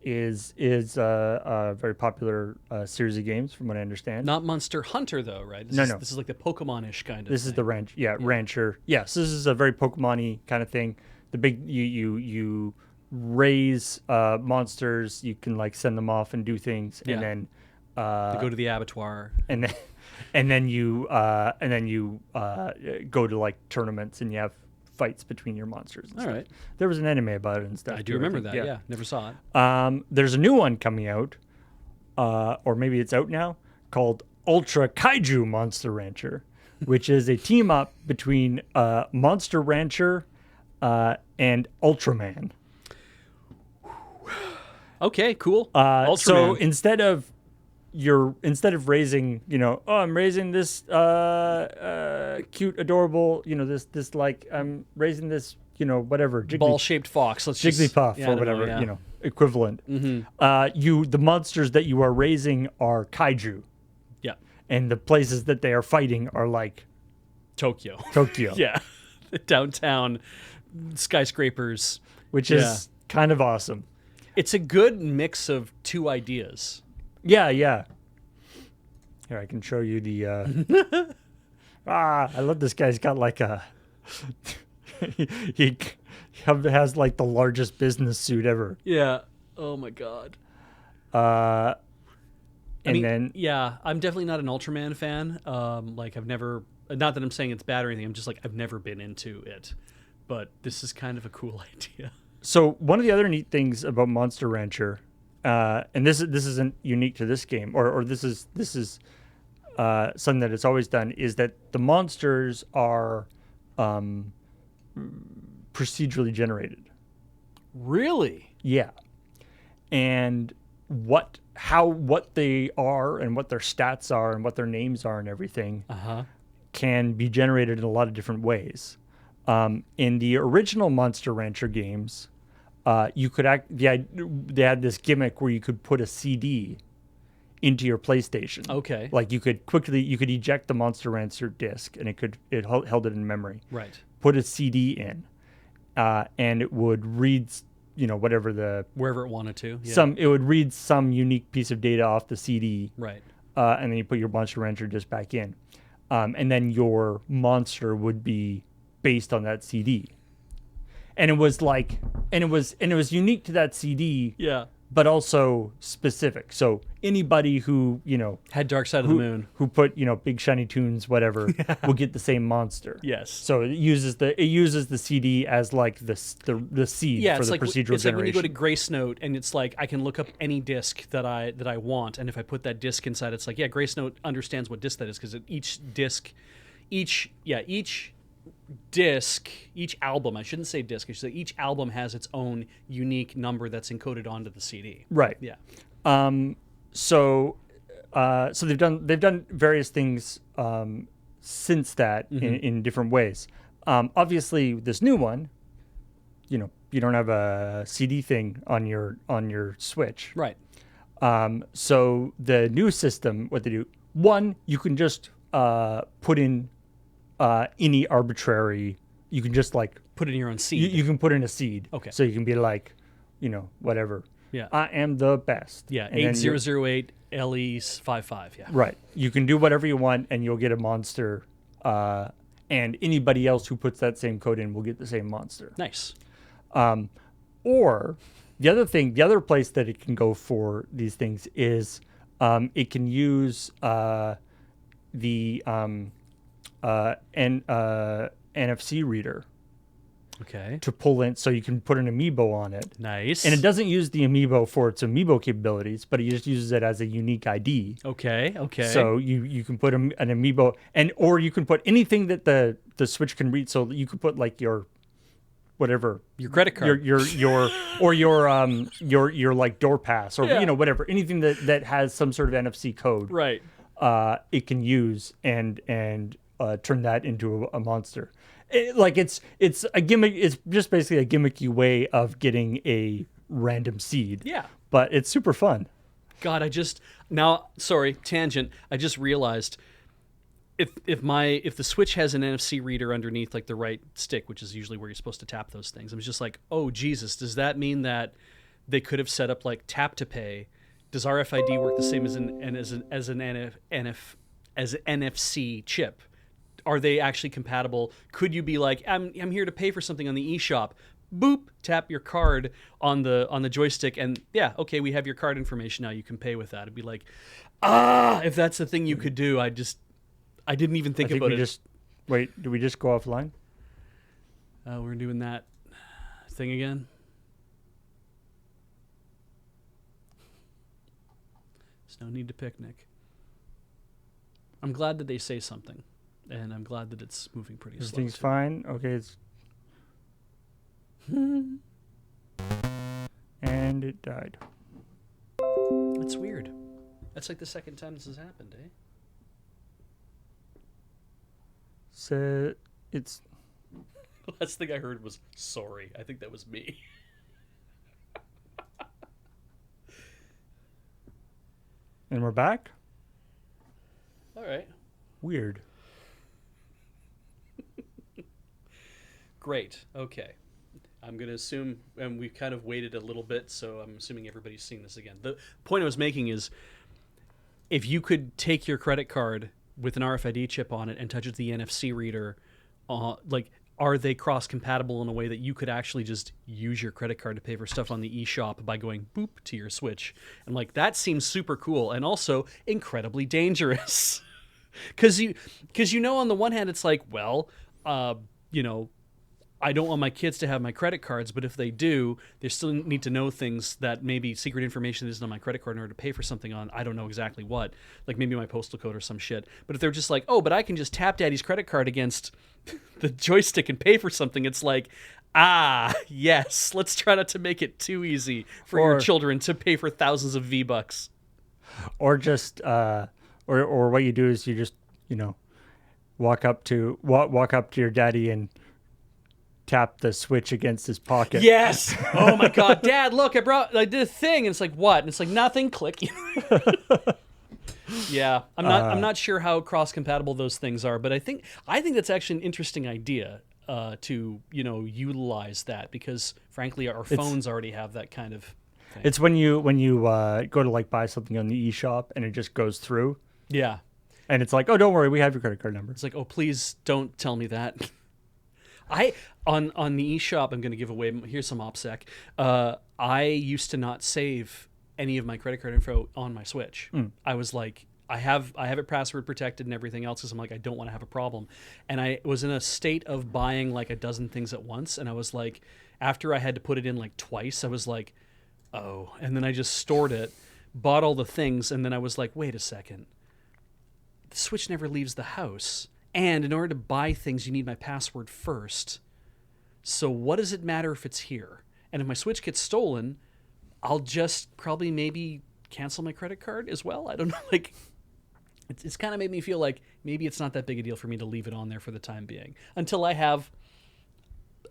is a very popular series of games, from what I understand. Not Monster Hunter, though, right? This is like the Pokemon-ish kind of thing. This is the Rancher. Yes, this is a very Pokemon-y kind of thing. The big you raise monsters, you can like send them off and do things, and then they go to the abattoir, and then you go to like tournaments, and you have fights between your monsters and all stuff. Right, there was an anime about it and stuff. I do remember that. Yeah, never saw it. There's a new one coming out, or maybe it's out now, called Ultra Kaiju Monster Rancher, which is a team up between Monster Rancher and Ultraman. Okay, cool. So instead of raising, I'm raising this cute, adorable, this like I'm raising this, whatever ball-shaped fox. Let's Jigglypuff or whatever, equivalent. Mm-hmm. The monsters that you are raising are kaiju. Yeah, and the places that they are fighting are like Tokyo. Yeah, downtown skyscrapers, which is kind of awesome. It's a good mix of two ideas. Yeah. Here, I can show you the... I love this guy. He's got like a... he has like the largest business suit ever. Yeah. Oh, my God. I'm definitely not an Ultraman fan. I've never... Not that I'm saying it's bad or anything. I'm just like, I've never been into it. But this is kind of a cool idea. So one of the other neat things about Monster Rancher, and this isn't unique to this game, or this is something that it's always done, is that the monsters are procedurally generated. Really? Yeah. And what they are and what their stats are and what their names are and everything can be generated in a lot of different ways. In the original Monster Rancher games, you could they had this gimmick where you could put a CD into your PlayStation. Okay. Like you could eject the Monster Rancher disc, and it held it in memory. Right. Put a CD in, and it would read, wherever wherever it wanted to. Yeah. It would read some unique piece of data off the CD. Right. And then you put your Monster Rancher disc back in, and then your monster would be based on that CD. And it was unique to that CD. Yeah. But also specific. So anybody who, had Dark Side of the Moon, who put, Big Shiny Tunes, whatever, will get the same monster. Yes. So it uses the CD as like the seed for the procedural generation. It's like when you go to Grace Note, and it's like I can look up any disc that I want, and if I put that disc inside, it's like, yeah, Grace Note understands what disc that is, because each album, I shouldn't say disc, I should say each album has its own unique number that's encoded onto the CD. Right. Yeah. So they've done various things since that in different ways. Obviously, this new one, you don't have a CD thing on your Switch. Right. So the new system, what they do, one, you can just put in any arbitrary. You can just like Put in your own seed. you can put in a seed. Okay. So you can be like, whatever. Yeah. I am the best. Yeah. And then 8008 LE55. Yeah. right. You can do whatever you want, and you'll get a monster. And anybody else who puts that same code in will get the same monster. Nice. Or the other place that it can go for these things is it can use the NFC reader Okay. to pull in, so you can put an amiibo on it. Nice. And it doesn't use the amiibo for its amiibo capabilities, but it just uses it as a unique ID. Okay. So you can put an amiibo, or you can put anything that the Switch can read. So you could put like your whatever, your credit card, your like door pass, or whatever, anything that has some sort of NFC code. Right. It can use and turn that into a monster. It's a gimmick. It's just basically a gimmicky way of getting a random seed. Yeah. But it's super fun. God, sorry, tangent. I just realized if the Switch has an NFC reader underneath like the right stick, which is usually where you're supposed to tap those things, I'm just like, oh Jesus, does that mean that they could have set up like tap to pay? Does RFID work the same as an NFC chip? Are they actually compatible? Could you be like, I'm here to pay for something on the eShop. Boop, tap your card on the joystick, and yeah, okay, we have your card information now. You can pay with that. It'd be like, if that's the thing you could do, I didn't even think about it. Wait, do we just go offline? We're doing that thing again. There's no need to picnic. I'm glad that they say something. And I'm glad that it's moving pretty slow. Everything's fine. Okay, it's and it died. That's weird. That's like the second time this has happened, eh? So it's The last thing I heard was sorry. I think that was me. and we're back. All right. Weird. Great. Okay. I'm going to assume, and we kind of waited a little bit, so I'm assuming everybody's seen this again. The point I was making is, if you could take your credit card with an RFID chip on it and touch it to the NFC reader, are they cross-compatible in a way that you could actually just use your credit card to pay for stuff on the eShop by going boop to your Switch? And that seems super cool and also incredibly dangerous. Because on the one hand, it's like, well, I don't want my kids to have my credit cards, but if they do, they still need to know things that maybe secret information isn't on my credit card in order to pay for something on, I don't know exactly what, like maybe my postal code or some shit. But if they're just like, oh, but I can just tap daddy's credit card against the joystick and pay for something, it's like, yes, let's try not to make it too easy for your children to pay for thousands of V-Bucks. Or just, or what you do is you just, walk up to your daddy and tap the Switch against his pocket. Yes. Oh my God, Dad! Look, I did a thing, and it's like what? And it's like nothing. Click. Yeah, I'm not sure how cross-compatible those things are, but I think that's actually an interesting idea to utilize that, because frankly, our phones already have that kind of thing. It's when you go to buy something on the eShop and it just goes through. Yeah. And it's like, oh, don't worry, we have your credit card number. It's like, oh, please don't tell me that. On the eShop, I'm going to give away. Here's some OPSEC. I used to not save any of my credit card info on my Switch. I was like, I have it password protected and everything else because I'm like, I don't want to have a problem. And I was in a state of buying like a dozen things at once, and I was like, after I had to put it in like twice, I was like, oh. And then I just stored it, bought all the things, and then I was like, wait a second. The Switch never leaves the house. And in order to buy things, you need my password first. So what does it matter if it's here? And if my Switch gets stolen, I'll just probably maybe cancel my credit card as well. I don't know. Like, it's kind of made me feel like maybe it's not that big a deal for me to leave it on there for the time being. Until I have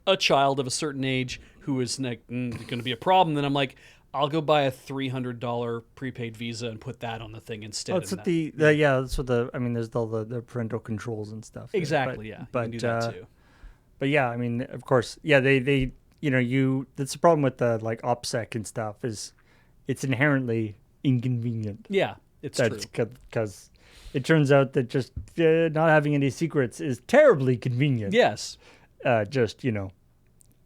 a child of a certain age who is going to be a problem. Then I'm like, I'll go buy a $300 prepaid Visa and put that on the thing instead. Oh, it's and what that- yeah, that's what I mean, there's all the parental controls and stuff. there, exactly. Yeah, you But can do that too. but yeah, I mean, of course, yeah, they that's the problem with the like OPSEC and stuff is it's inherently inconvenient. Yeah, it's true. That's because it turns out that just not having any secrets is terribly convenient. Yes. Just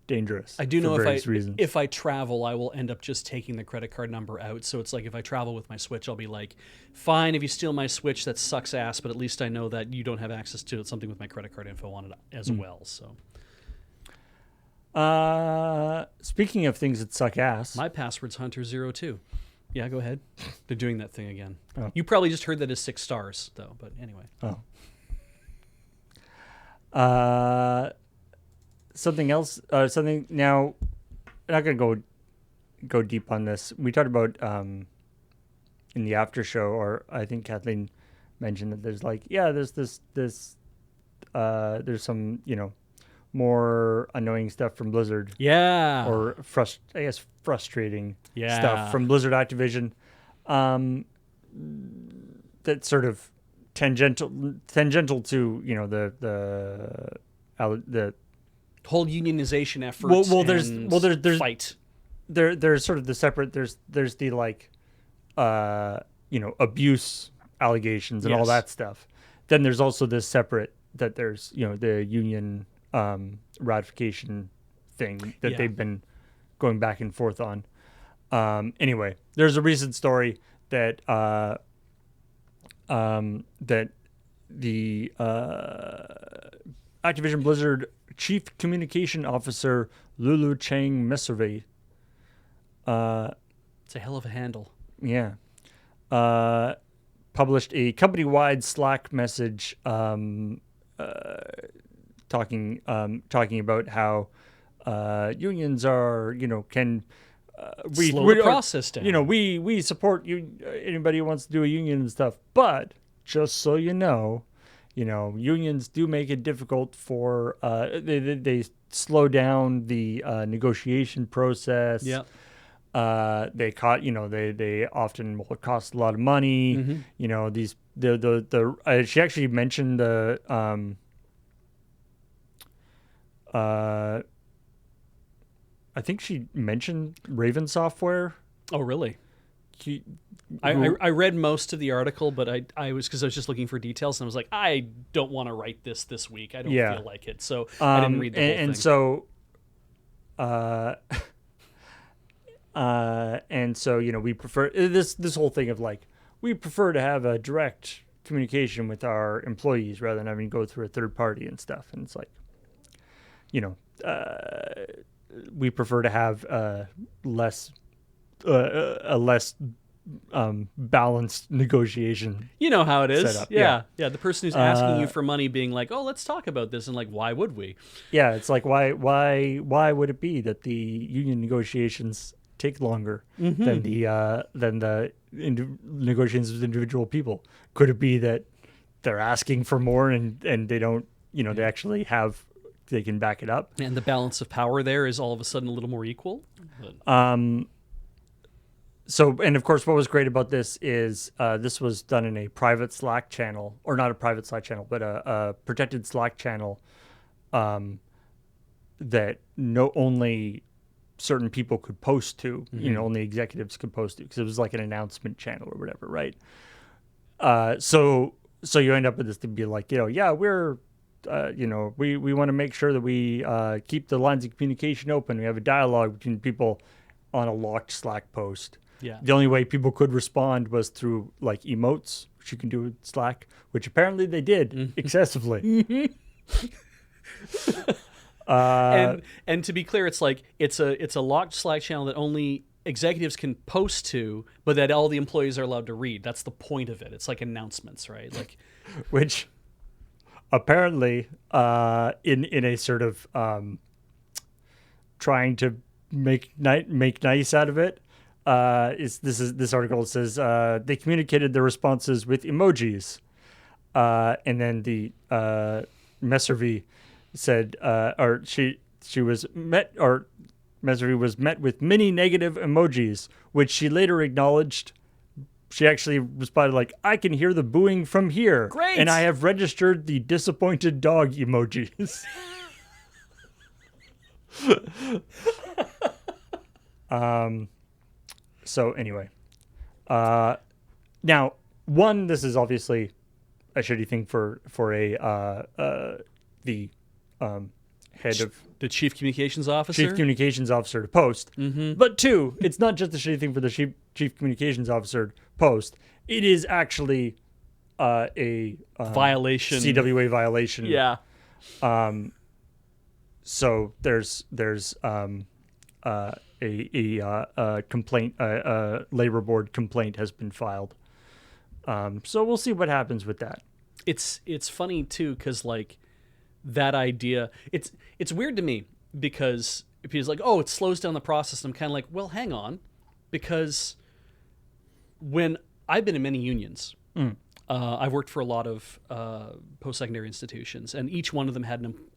dangerous. I do know for various reasons. if I travel, I will end up just taking the credit card number out. So it's like if I travel with my Switch, I'll be like, fine, if you steal my Switch, that sucks ass, but at least I know that you don't have access to something with my credit card info on it as well. So speaking of things that suck ass, my password's Hunter02. Yeah, go ahead. They're doing that thing again. Oh. You probably just heard that as 6 stars, though. But anyway. Something else. Something now. I'm not gonna go deep on this. We talked about in the after show, or I think Kathleen mentioned that there's there's some more annoying stuff from Blizzard. Yeah. Or frustrating Yeah. stuff from Blizzard Activision. That's sort of tangential to the whole unionization efforts. There's fight. There's sort of the separate. There's the like, abuse allegations and all Yes. that stuff. Then there's also this separate that there's the union ratification thing that Yeah. they've been going back and forth on. Anyway, there's a recent story that that the Activision Blizzard Chief Communication Officer Lulu Chang Messervy. It's a hell of a handle. Yeah. Published a company-wide Slack message talking about how unions are, can Slow the process down. we support you, anybody who wants to do a union and stuff, but just so unions do make it difficult for they slow down the negotiation process. Yeah. They often will cost a lot of money. Mm-hmm. She actually mentioned I think she mentioned Raven Software. Oh, really? I read most of the article, but I was just looking for details, and I was like, I don't want to write this week. I don't feel like it, so I didn't read the whole thing. And so we prefer this whole thing of like we prefer to have a direct communication with our employees rather than having to go through a third party and stuff. And it's like we prefer to have a less balanced negotiation. You know how it is. Setup. Yeah. The person who's asking you for money being like, oh, let's talk about this. And like, why would we? Yeah. It's like, why would it be that the union negotiations take longer than the negotiations with individual people? Could it be that they're asking for more and they don't, they actually they can back it up? And the balance of power there is all of a sudden a little more equal. So, and of course, what was great about this is this was done in a private Slack channel, or not a private Slack channel, but a protected Slack channel that only certain people could post to, only executives could post to, because it was like an announcement channel or whatever, right? So you end up with this to be like, we're, we want to make sure that we keep the lines of communication open. We have a dialogue between people on a locked Slack post. Yeah. The only way people could respond was through like emotes, which you can do with Slack, which apparently they did excessively. And to be clear, it's like it's a locked Slack channel that only executives can post to, but that all the employees are allowed to read. That's the point of it. It's like announcements, right? Like, which apparently in a sort of trying to make nice out of it, this article says they communicated their responses with emojis, and then the Messervy said, or she was Mesri was met with many negative emojis, which she later acknowledged. She actually responded like, "I can hear the booing from here. Great. And I have registered the disappointed dog emojis." So anyway, now this is obviously a shitty thing for the head of The chief communications officer. chief communications officer to post. Mm-hmm. But two, it's not just a shitty thing for the chief communications officer to post. It is actually a violation. CWA violation. Yeah. So there's a complaint, a labor board complaint has been filed. So we'll see what happens with that. It's funny too, because like that idea, it's weird to me because if he's like, oh, it slows down the process, I'm kind of like, well, hang on, because when I've been in many unions, I've worked for a lot of post-secondary institutions, and each one of them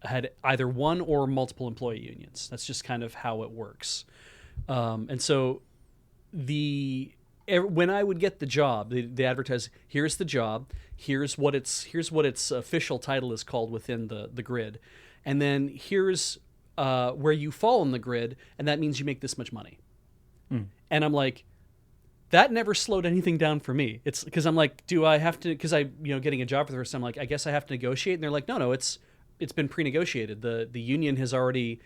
had either one or multiple employee unions. That's just kind of how it works. And so when I would get the job, they advertise, here's the job, here's what its official title is called within the grid, and then here's where you fall in the grid, and that means you make this much money. And I'm like, that never slowed anything down for me. It's because I'm like, do I have to? Because getting a job for the first time, I'm like, I guess I have to negotiate. And they're like, no, it's been pre-negotiated. The union has already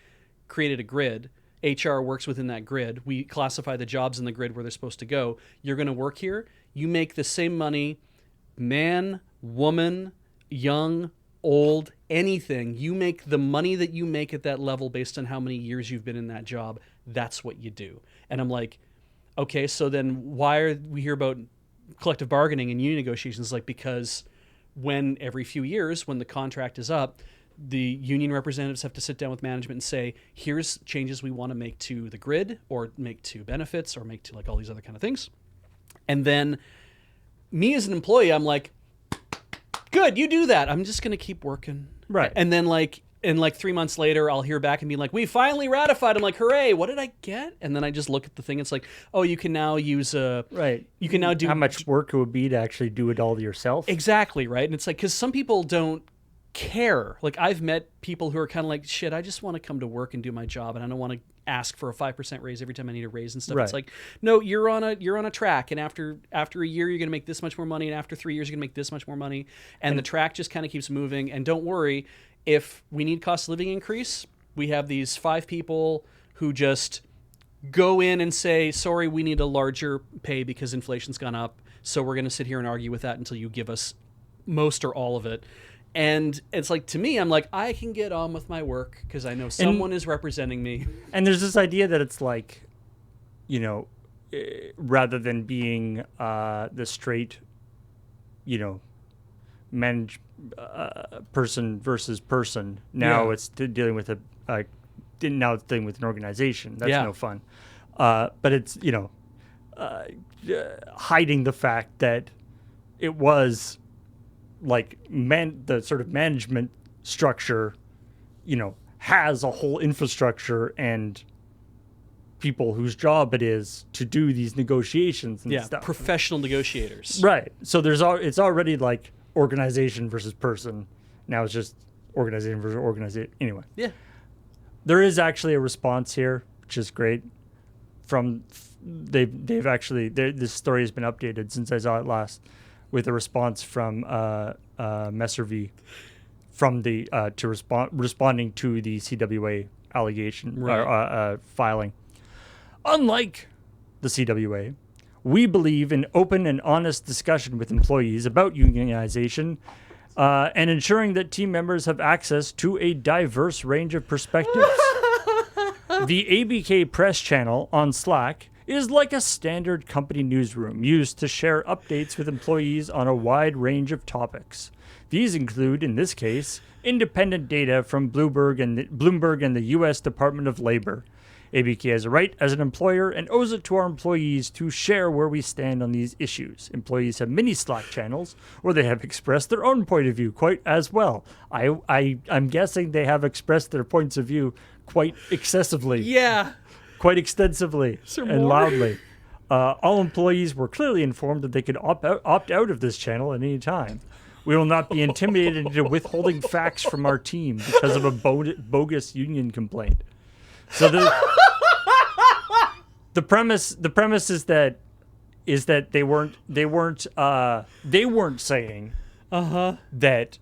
created a grid. HR works within that grid. We classify the jobs in the grid where they're supposed to go. You're going to work here. You make the same money, man, woman, young, old, anything. You make the money that you make at that level based on how many years you've been in that job. That's what you do. And I'm like, okay, so then why are we hear about collective bargaining and union negotiations? Like, because when every few years, when the contract is up, the union representatives have to sit down with management and say, here's changes we want to make to the grid, or make to benefits, or make to like all these other kind of things. And then me as an employee, I'm like, good, you do that. I'm just going to keep working. Right. And then like 3 months later, I'll hear back and be like, we finally ratified. I'm like, hooray, what did I get? And then I just look at the thing. It's like, oh, you can now use right. You can now do how much work it would be to actually do it all yourself. Exactly, right? And it's like, because some people don't care. Like, I've met people who are kind of like, shit, I just want to come to work and do my job, and I don't want to ask for a 5% raise every time I need a raise and stuff. Right. It's like, no, you're on a track, and after a year you're going to make this much more money, and after 3 years you're going to make this much more money, and the track just kind of keeps moving. And don't worry, if we need cost of living increase, we have these 5 people who just go in and say, sorry, we need a larger pay because inflation's gone up, so we're going to sit here and argue with that until you give us most or all of it. And it's like, to me, I'm like, I can get on with my work because I know someone is representing me. And there's this idea that it's like, rather than being the straight, manage person versus person, now it's dealing with now it's dealing with an organization. That's no fun. But it's hiding the fact that it was like the sort of management structure, has a whole infrastructure and people whose job it is to do these negotiations and stuff. Professional negotiators. Right. So it's already like organization versus person. Now it's just organization versus organization. Anyway. Yeah. There is actually a response here, which is great. They've actually this story has been updated since I saw it last, with a response from Messervy from the responding to the CWA allegation filing. Unlike the CWA, we believe in open and honest discussion with employees about unionization and ensuring that team members have access to a diverse range of perspectives. The ABK Press channel on Slack is like a standard company newsroom used to share updates with employees on a wide range of topics. These include, in this case, independent data from Bloomberg and the U.S. Department of Labor. ABK has a right as an employer and owes it to our employees to share where we stand on these issues. Employees have many Slack channels where they have expressed their own point of view quite as well. I'm guessing they have expressed their points of view quite excessively. Yeah. quite extensively there and more? loudly. All employees were clearly informed that they could opt out of this channel at any time. We will not be intimidated into withholding facts from our team because of a bogus union complaint. So the premise is that they weren't saying that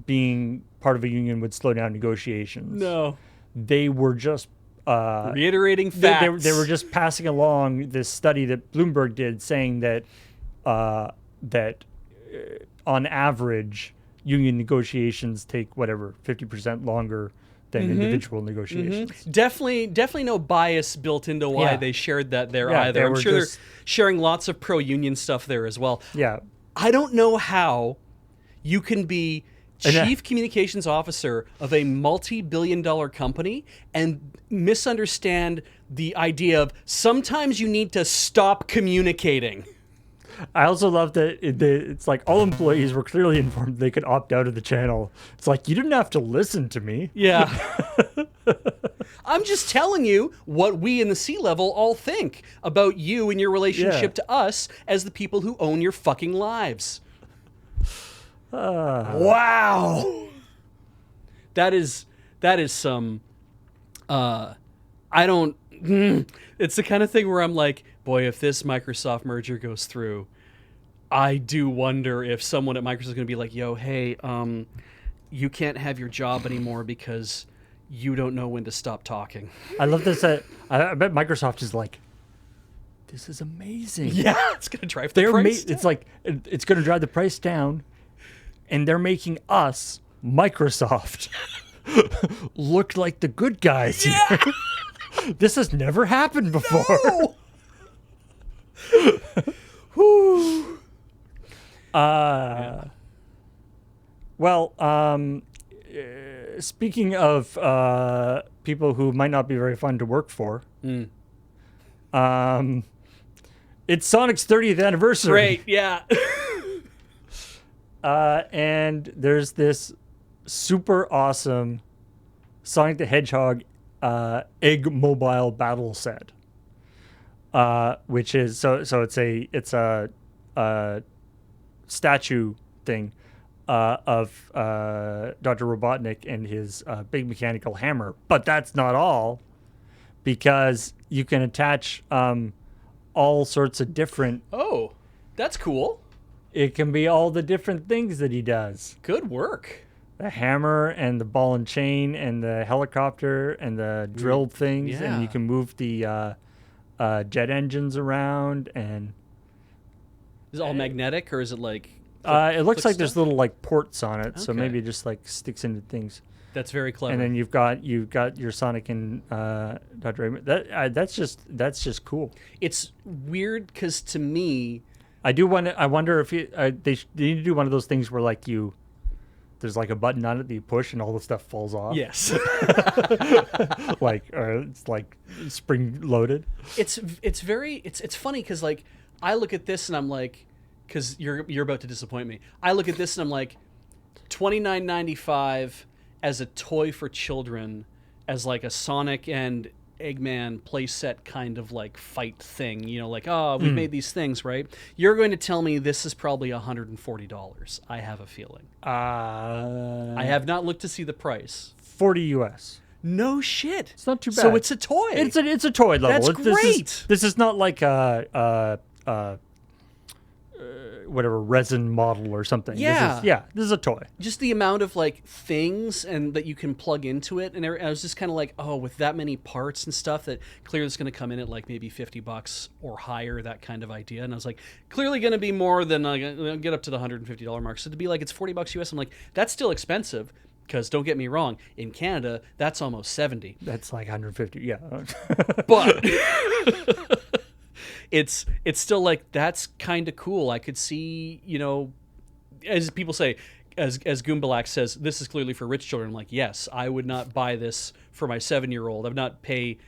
being part of a union would slow down negotiations. No. They were just Reiterating facts. they were just passing along this study that Bloomberg did, saying that on average union negotiations take 50% longer than individual negotiations. Definitely no bias built into why they shared that there either. I'm sure they're sharing lots of pro-union stuff there as well. Yeah. I don't know how you can be chief communications officer of a multi-billion-dollar company and misunderstand the idea of sometimes you need to stop communicating. I also love that it's like all employees were clearly informed they could opt out of the channel. It's like, you didn't have to listen to me. Yeah. I'm just telling you what we in the C-level all think about you and your relationship to us as the people who own your fucking lives. Wow. That is some I don't it's the kind of thing where I'm like, boy, if this Microsoft merger goes through, I do wonder if someone at Microsoft is going to be like, yo, hey, you can't have your job anymore because you don't know when to stop talking. I love this. I bet Microsoft is like, this is amazing. Yeah, it's going to drive the price down. It's like, it's going to drive the price down, and they're making us, Microsoft, look like the good guys here. This has never happened before. No! Whew. Well, speaking of people who might not be very fun to work for, it's Sonic's 30th anniversary. Great, yeah. And there's this super awesome Sonic the Hedgehog egg mobile battle set, which is so it's a statue thing of Dr. Robotnik and his big mechanical hammer. But that's not all, because you can attach all sorts of different. Oh, that's cool. It can be all the different things that he does. Good work. The hammer and the ball and chain and the helicopter and the drilled things, Yeah. and you can move the jet engines around, and Is it all magnetic, or is it like... it looks click like there's stuff? little like ports on it, so Okay. maybe it just like sticks into things. That's very clever. And then you've got your Sonic and Dr. Eggman. That's just cool. It's weird because to me... I wonder if they need to do one of those things where like there's like a button on it that you push and all the stuff falls off. Yes. Like it's like spring loaded. It's funny because like I look at this and I'm like, because you're about to disappoint me. I look at this and I'm like, $29.95 as a toy for children, as like a Sonic and Eggman playset kind of like fight thing. You know, like, oh, we've made these things, right? You're going to tell me this is probably $140. I have a feeling. I have not looked to see the price. 40 US. No shit. It's not too bad. So it's a toy. It's a toy level. That's great. This is not like a whatever resin model or something. Yeah. This is a toy. Just the amount of like things and that you can plug into it, and I was just kind of like, oh, with that many parts and stuff, that clearly it's going to come in at like maybe $50 or higher, that kind of idea. And I was like, clearly going to be more than get up to the $150 mark. So to be like it's $40 US, I'm like, that's still expensive. Because don't get me wrong, in Canada that's almost 70. That's like 150. Yeah. But it's still like, that's kind of cool. I could see, you know, as people say, as Goombalak says, this is clearly for rich children. I'm like, yes, I would not buy this for my 7-year-old. I would not pay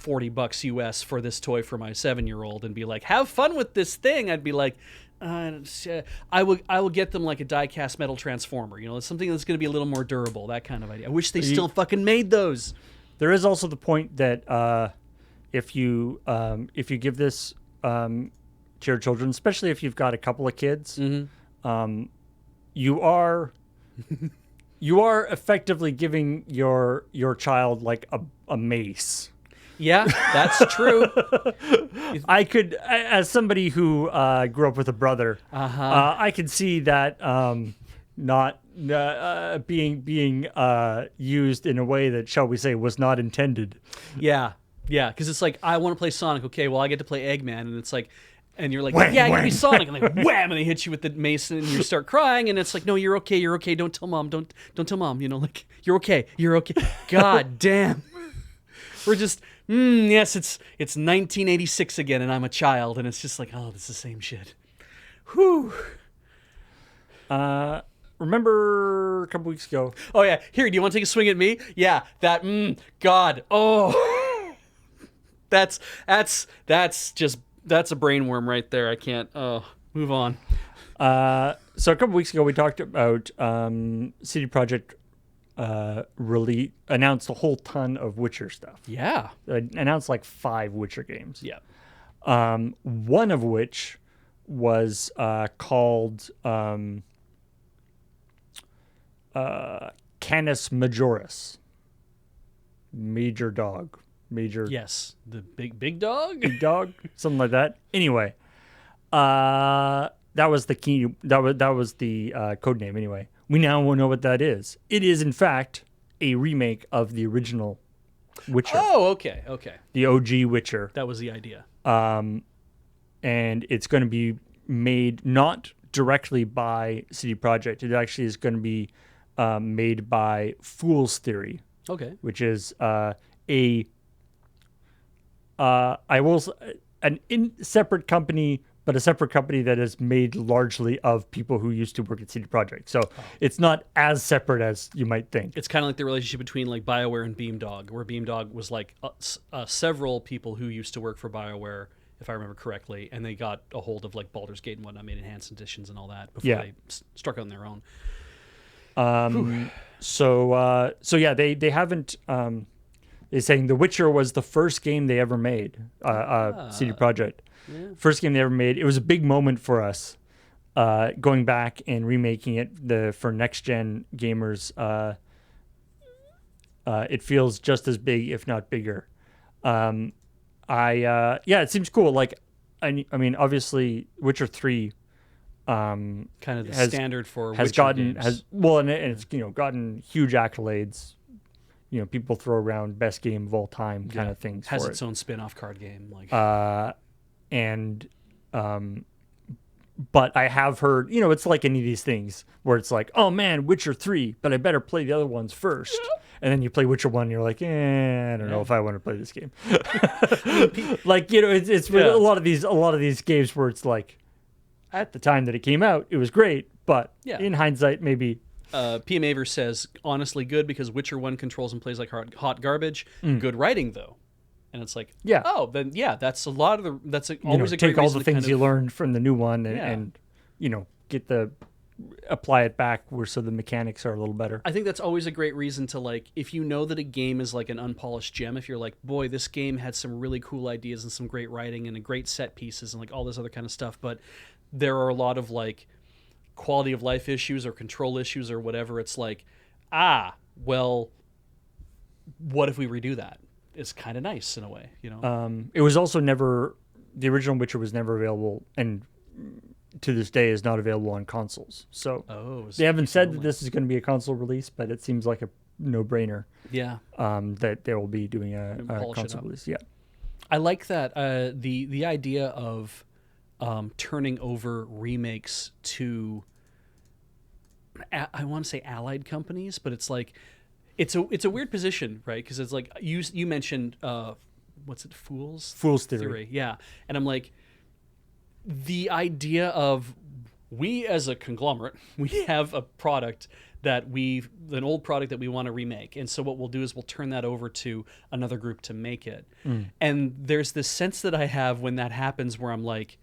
$40 US for this toy for my 7-year-old and be like, have fun with this thing. I'd be like, I will get them like a die-cast metal transformer. You know, it's something that's going to be a little more durable, that kind of idea. I wish they still fucking made those. There is also the point that if you give this to your children, especially if you've got a couple of kids, you are effectively giving your child like a mace. Yeah, that's true. I could, as somebody who grew up with a brother, I could see that not being used in a way that, shall we say, was not intended. Yeah, because it's like, I want to play Sonic. Okay, well, I get to play Eggman, and it's like, and you're like, Wham, yeah, you wham. be Sonic, and like, wham, and they hit you with the mace, and you start crying, and it's like, no, you're okay, don't tell mom, don't tell mom, like, you're okay. God damn. We're just, yes, it's 1986 again, and I'm a child, and it's just like, oh, it's the same shit. Whew. Remember a couple weeks ago? Oh yeah, here, do you want to take a swing at me? Yeah, that, God, oh, that's a brain worm right there. I can't. Oh, move on. So a couple weeks ago, we talked about CD Projekt announced a whole ton of Witcher stuff. Yeah, Announced like 5 Witcher games. yeah. One of which was called Canis Majoris. Major dog. Yes, the big dog. Big dog, something like that. Anyway, that was the key. That was the code name. Anyway, we now will know what that is. It is in fact a remake of the original Witcher. Oh, okay. The OG Witcher, That was the idea. and it's going to be made not directly by CD Projekt. It actually is going to be made by Fool's Theory, Okay. which is separate company, but a separate company that is made largely of people who used to work at CD Projekt. So it's not as separate as you might think. It's kind of like the relationship between like BioWare and Beamdog, where Beamdog was like several people who used to work for BioWare, if I remember correctly, and they got a hold of like Baldur's Gate and whatnot, made enhanced editions and all that before they struck on their own. So yeah, they haven't. They're saying The Witcher was the first game they ever made. CD Projekt, first game they ever made. It was a big moment for us, going back and remaking it for next gen gamers. It feels just as big, if not bigger. It seems cool. Like, I mean, obviously, Witcher 3. Kind of the standard for has Witcher gotten games. and it's gotten huge accolades. People throw around best game of all time kind of things. Has for its own spin-off card game, like. But I have heard, it's like any of these things where it's like, oh man, Witcher 3, but I better play the other ones first. And then you play Witcher 1 and you're like, I don't know if I want to play this game. Like, it's a lot of these games where it's like, at the time that it came out, it was great, but in hindsight, maybe. PM Aver says, honestly good, because Witcher 1 controls and plays like hot garbage. Good writing, though. And it's like, that's a lot of that's always a great take all reason the to things you learned from the new one and apply it back so the mechanics are a little better. I think that's always a great reason to, like, if you know that a game is like an unpolished gem, if you're like, boy, this game had some really cool ideas and some great writing and great set pieces and like all this other kind of stuff, but there are a lot of like quality of life issues or control issues or whatever. It's like, well, what if we redo that? It's kind of nice in a way, It was also the original Witcher was never available, and to this day is not available on consoles. So they haven't said that this is going to be a console release, but it seems like a no-brainer. Yeah. That they will be doing a console release. Yeah. I like that. The idea of turning over remakes to, I want to say allied companies, but it's like, it's a weird position, right? Because it's like you mentioned, what's it, Fool's Theory, yeah. And I'm like, the idea of, we as a conglomerate, we have a product an old product that we want to remake, and so what we'll do is we'll turn that over to another group to make it. And there's this sense that I have when that happens where I'm like,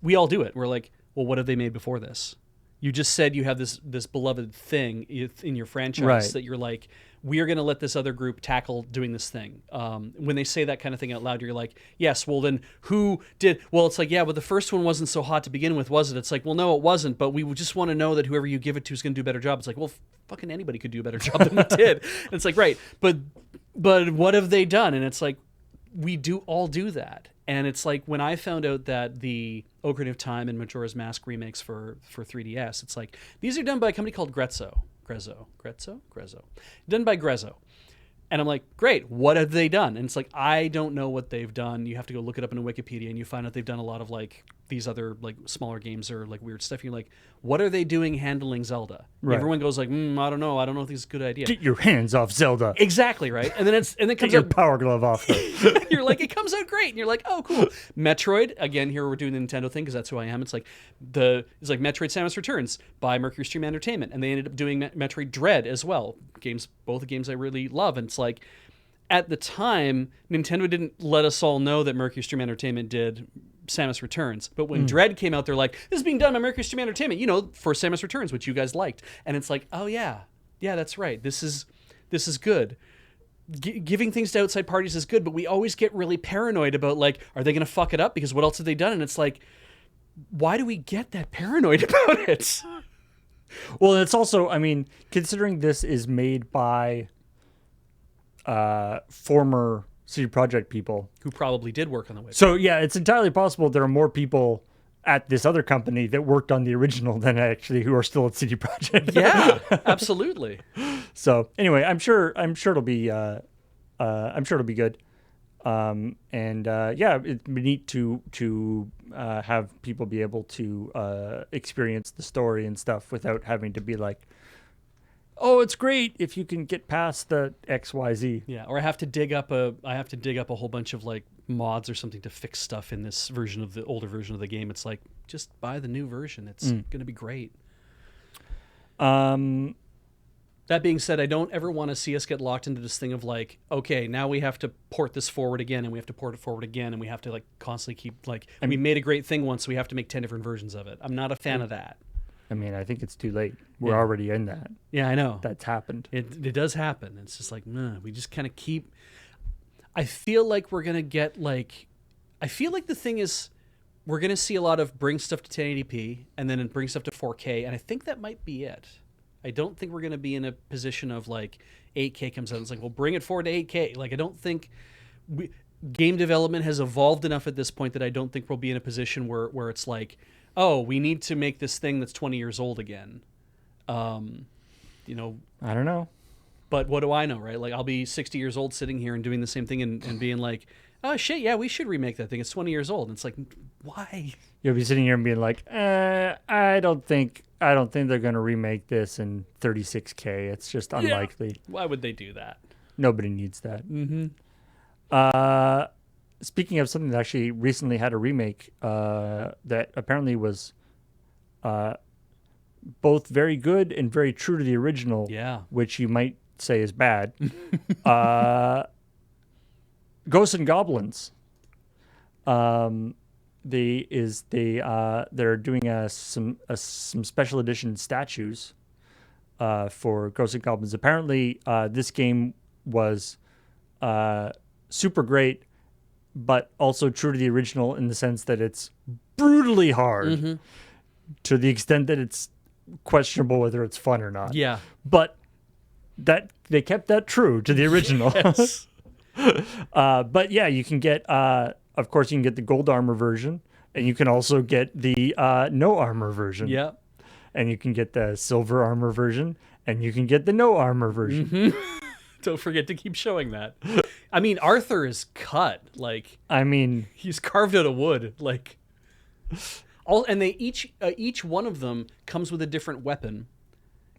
we all do it. We're like, well, what have they made before this? You just said you have this beloved thing in your franchise that you're like, we are going to let this other group tackle doing this thing. When they say that kind of thing out loud, you're like, yes, well then who did? Well, it's like, yeah, but the first one wasn't so hot to begin with, was it? It's like, well, no, it wasn't, but we just want to know that whoever you give it to is going to do a better job. It's like, well, fucking anybody could do a better job than we did. And it's like, right, but what have they done? And it's like, we all do that. And it's like when I found out that the Ocarina of Time and Majora's Mask remakes for 3DS, it's like, these are done by a company called Grezzo, done by Grezzo. And I'm like, great, what have they done? And it's like, I don't know what they've done. You have to go look it up in a Wikipedia, and you find out they've done a lot of like these other like smaller games or like weird stuff. And you're like, what are they doing handling Zelda? Right. Everyone goes like, I don't know if this is a good idea. Get your hands off Zelda. Exactly, right? And then it comes Get your out, power glove off her. you're like, it comes out great, and you're like, oh, cool. Metroid, again, here we're doing the Nintendo thing because that's who I am. It's like Metroid: Samus Returns by Mercury Stream Entertainment, and they ended up doing Metroid Dread as well. Both games I really love, and it's like, at the time, Nintendo didn't let us all know that Mercury Stream Entertainment did Samus Returns. But when Dread came out, they're like, this is being done by Mercury Stream Entertainment, for Samus Returns, which you guys liked. And it's like, oh yeah, that's right. This is good. Giving things to outside parties is good, but we always get really paranoid about like, are they going to fuck it up? Because what else have they done? And it's like, why do we get that paranoid about it? Well, it's also, I mean, considering this is made by former CD Projekt people who probably did work on the website. So yeah, it's entirely possible there are more people at this other company that worked on the original than actually who are still at CD Projekt. Yeah, absolutely. So anyway, I'm sure it'll be good. It'd be neat to have people be able to experience the story and stuff without having to be like, oh, it's great if you can get past the XYZ. Yeah, or I have to dig up a whole bunch of like mods or something to fix stuff in this version of the older version of the game. It's like, just buy the new version. It's going to be great. That being said, I don't ever want to see us get locked into this thing of like, okay, now we have to port this forward again, and we have to port it forward again, and we have to like constantly keep like, we made a great thing once, so we have to make 10 different versions of it. I'm not a fan of that. I mean, I think it's too late. We're already in that. Yeah, I know. That's happened. It does happen. It's just like, we just kind of keep... I feel like we're going to get like... I feel like the thing is, we're going to see a lot of bring stuff to 1080p and then bring stuff to 4K, and I think that might be it. I don't think we're going to be in a position of like 8K comes out and it's like, well, bring it forward to 8K. Like, I don't think... game development has evolved enough at this point that I don't think we'll be in a position where it's like, oh, we need to make this thing that's 20 years old again. I don't know. But what do I know, right? Like, I'll be 60 years old sitting here and doing the same thing and being like, oh, shit, yeah, we should remake that thing. It's 20 years old. And it's like, why? You'll be sitting here and being like, I don't think they're going to remake this in 36K. It's just unlikely. Yeah. Why would they do that? Nobody needs that. Mm-hmm. Speaking of something that actually recently had a remake that apparently was both very good and very true to the original, which you might say is bad. Ghosts and Goblins. They're doing some special edition statues for Ghosts and Goblins. Apparently, this game was super great, but also true to the original in the sense that it's brutally hard to the extent that it's questionable whether it's fun or not. Yeah. But that they kept that true to the original. Yes. But yeah, you can get, of course, you can get the gold armor version, and you can also get the no armor version. Yeah. And you can get the silver armor version, and you can get the no armor version. Mm-hmm. Don't forget to keep showing that. I mean, Arthur is cut. Like, I mean, he's carved out of wood. Like, and they each one of them comes with a different weapon.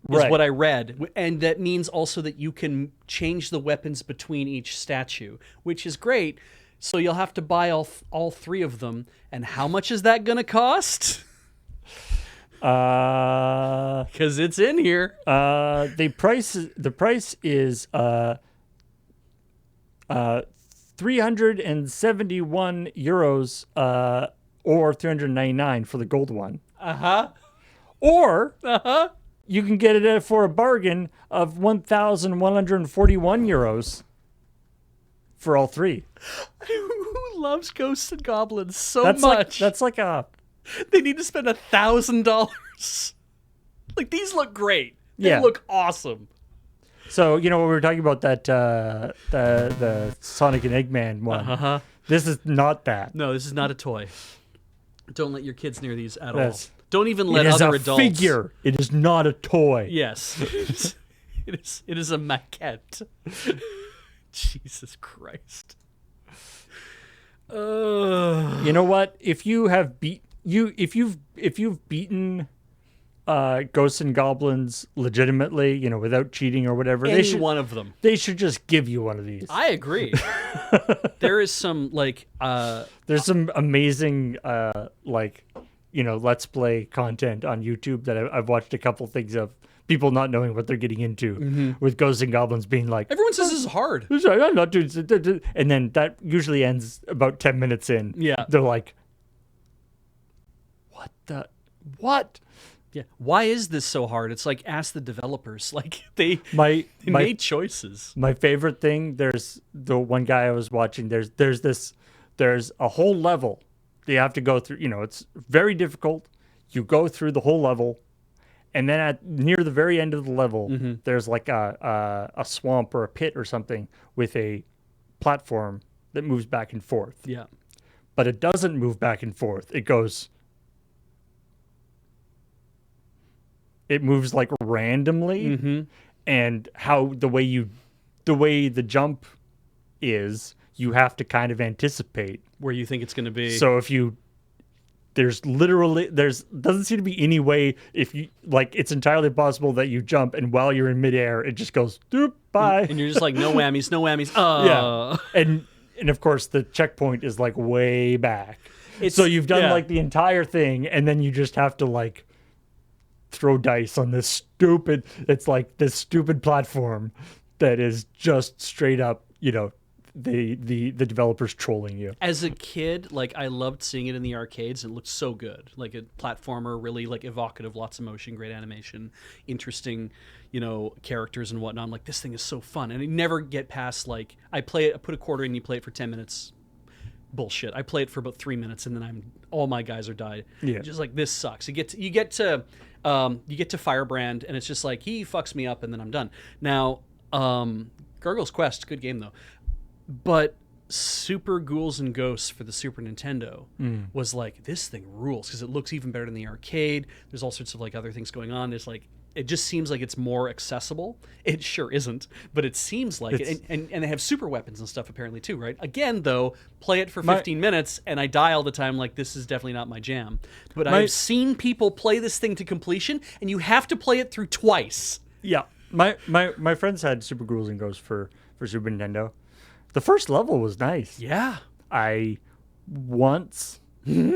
Is what I read, and that means also that you can change the weapons between each statue, which is great. So you'll have to buy all three of them. And how much is that going to cost? Because it's in here. The price is 371 euros or 399 for the gold one. Uh-huh. Or you can get it for a bargain of 1,141 euros for all three. Who loves ghosts and goblins so That's much? that's like a They need to spend $1,000. Like, these look great. They Yeah. look awesome. So you know what we were talking about, that the Sonic and Eggman one. Uh-huh. This is not that. No, this is not a toy. Don't let your kids near these at Yes. all. Don't even let It is other a adults. figure. It is not a toy. Yes. It is a maquette. Jesus Christ. You know what? If you have if you've beaten Ghosts and Goblins legitimately, you know, without cheating or whatever, Any one of them. they should just give you one of these. I agree. There is some like There's some amazing like, you know, let's play content on YouTube that I've watched a couple things of, people not knowing what they're getting into, with Ghosts and Goblins being like, everyone says this is hard. I'm not doing, and then that usually ends about 10 minutes in. Yeah. They're like, what? Yeah. Why is this so hard? It's like, ask the developers. Like they My made choices. my favorite thing, there's the one guy I was watching, there's a whole level that you have to go through, you know, it's very difficult. You go through the whole level, and then at near the very end of the level, there's like a swamp or a pit or something with a platform that moves back and forth. Yeah. But it doesn't move back and forth. It moves like randomly, and the way the jump is, you have to kind of anticipate Where you think it's going to be. So if you, there's doesn't seem to be any way, if you like, it's entirely possible that you jump and while you're in midair, it just goes doop, bye. And you're just like, no whammies, no whammies. Yeah. And of course the checkpoint is like way back. So you've done like the entire thing, and then you just have to like throw dice on this stupid platform that is just straight up, you know, the developers trolling you. As a kid, like, I loved seeing it in the arcades. It looked so good. Like a platformer, really like evocative, lots of motion, great animation, interesting, you know, characters and whatnot. I'm like, this thing is so fun. And I never get past, like, I put a quarter in, you play it for 10 minutes. Bullshit. I play it for about 3 minutes, and then all my guys are died. Yeah. Just like, this sucks. You get to Firebrand, and it's just like, he fucks me up, and then I'm done. Now, Gargoyle's Quest, good game though. But Super Ghouls and Ghosts for the Super Nintendo was like, this thing rules, because it looks even better than the arcade. There's all sorts of like other things going on. There's like, it just seems like it's more accessible. It sure isn't, but it seems like it. And they have super weapons and stuff apparently too, right? Again, though, play it for 15 minutes and I die all the time like, this is definitely not my jam. But I've seen people play this thing to completion, and you have to play it through twice. Yeah. My friends had Super Ghouls and Ghosts for Super Nintendo. The first level was nice. Yeah. I once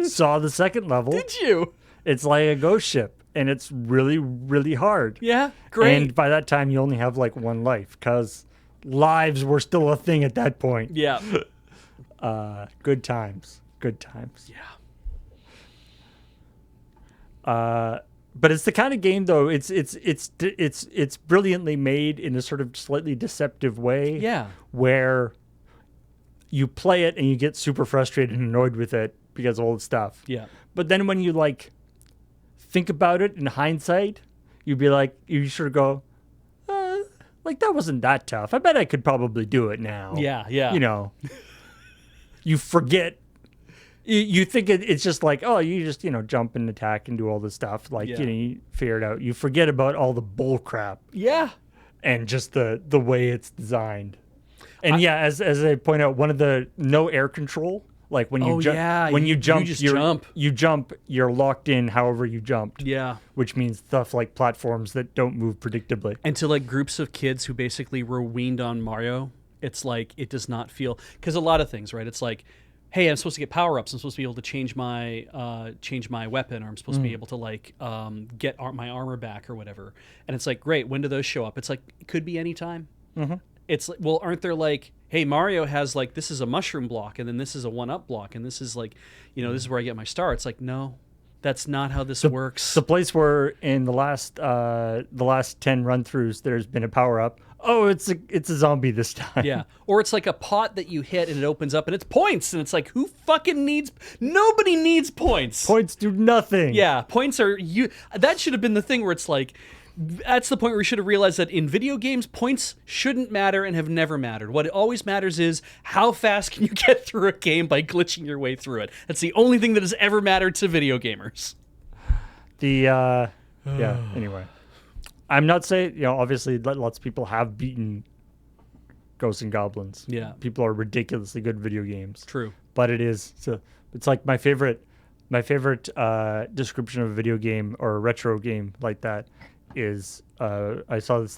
saw the second level. Did you? It's like a ghost ship, and it's really, really hard. Yeah, great. And by that time, you only have like one life, because lives were still a thing at that point. Yeah. Good times. Good times. Yeah. But it's the kind of game, though. It's brilliantly made in a sort of slightly deceptive way. Yeah. Where you play it and you get super frustrated and annoyed with it because of all the stuff. Yeah. But then when you like think about it in hindsight, you'd be like, you sort of go, like, that wasn't that tough. I bet I could probably do it now. Yeah, yeah. You know, you forget. You think it's just like, oh, you just, you know, jump and attack and do all this stuff. Like, you know, you figure it out. You forget about all the bull crap. Yeah. And just the way it's designed. And as I point out, one of the no air control, like when you you jump, you're locked in however you jumped. Yeah. Which means stuff like platforms that don't move predictably. And to like groups of kids who basically were weaned on Mario, it's like, it does not feel, because a lot of things, right? It's like, hey, I'm supposed to get power-ups. I'm supposed to be able to change my weapon, or I'm supposed to be able to like get my armor back or whatever. And it's like, great, when do those show up? It's like, it could be any time. It's like, well, aren't there like, hey, Mario has like, this is a mushroom block, and then this is a one-up block, and this is like, you know, this is where I get my star. It's like, no, That's not how this works. The place where in the last 10 run-throughs there's been a power-up. Oh, it's a zombie this time. Yeah. Or it's like a pot that you hit and it opens up and it's points. And it's like, who fucking needs... Nobody needs points. Points do nothing. Yeah. Points are... That should have been the thing where it's like... That's the point where we should have realized that in video games, points shouldn't matter and have never mattered. What always matters is how fast can you get through a game by glitching your way through it. That's the only thing that has ever mattered to video gamers. Yeah, anyway. I'm not saying, obviously lots of people have beaten Ghosts and Goblins. Yeah. People are ridiculously good at video games. True. But it's like my favorite description of a video game or a retro game like that is I saw this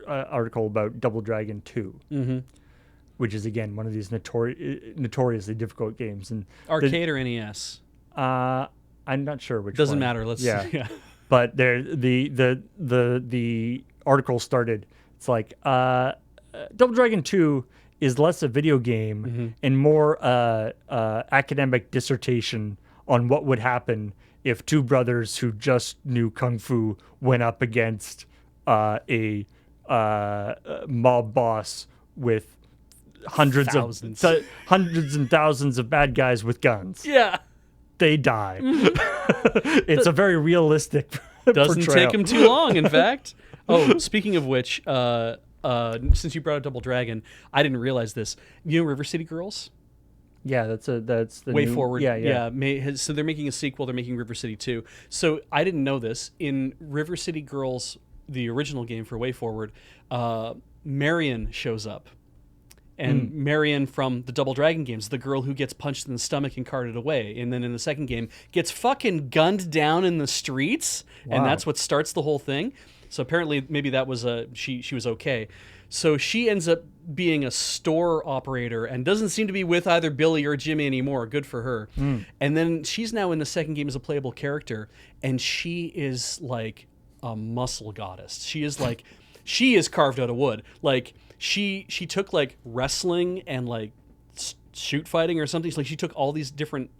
article about Double Dragon 2, which is again one of these notoriously difficult games. And Arcade or NES? I'm not sure which. Doesn't one. matter. Yeah. But the article started. It's like Double Dragon 2 is less a video game and more academic dissertation on what would happen if two brothers who just knew kung fu went up against a mob boss with hundreds and thousands of bad guys with guns. Yeah. They die. It's a very realistic Doesn't portrayal. take him too long, in fact. Oh, speaking of which, since you brought up Double Dragon, I didn't realize this. You know River City Girls? Yeah, that's the Way new, Forward. Yeah. So they're making a sequel. They're making River City 2. So I didn't know this. In River City Girls, the original game for Way Forward, Marion shows up. And Marion from the Double Dragon games, the girl who gets punched in the stomach and carted away. And then in the second game, gets fucking gunned down in the streets. Wow. And that's what starts the whole thing. So apparently maybe that was she was okay. So she ends up being a store operator and doesn't seem to be with either Billy or Jimmy anymore. Good for her. And then she's now in the second game as a playable character. And she is like a muscle goddess. She is carved out of wood. Like... She took like wrestling and like shoot fighting or something. So, like she took all these different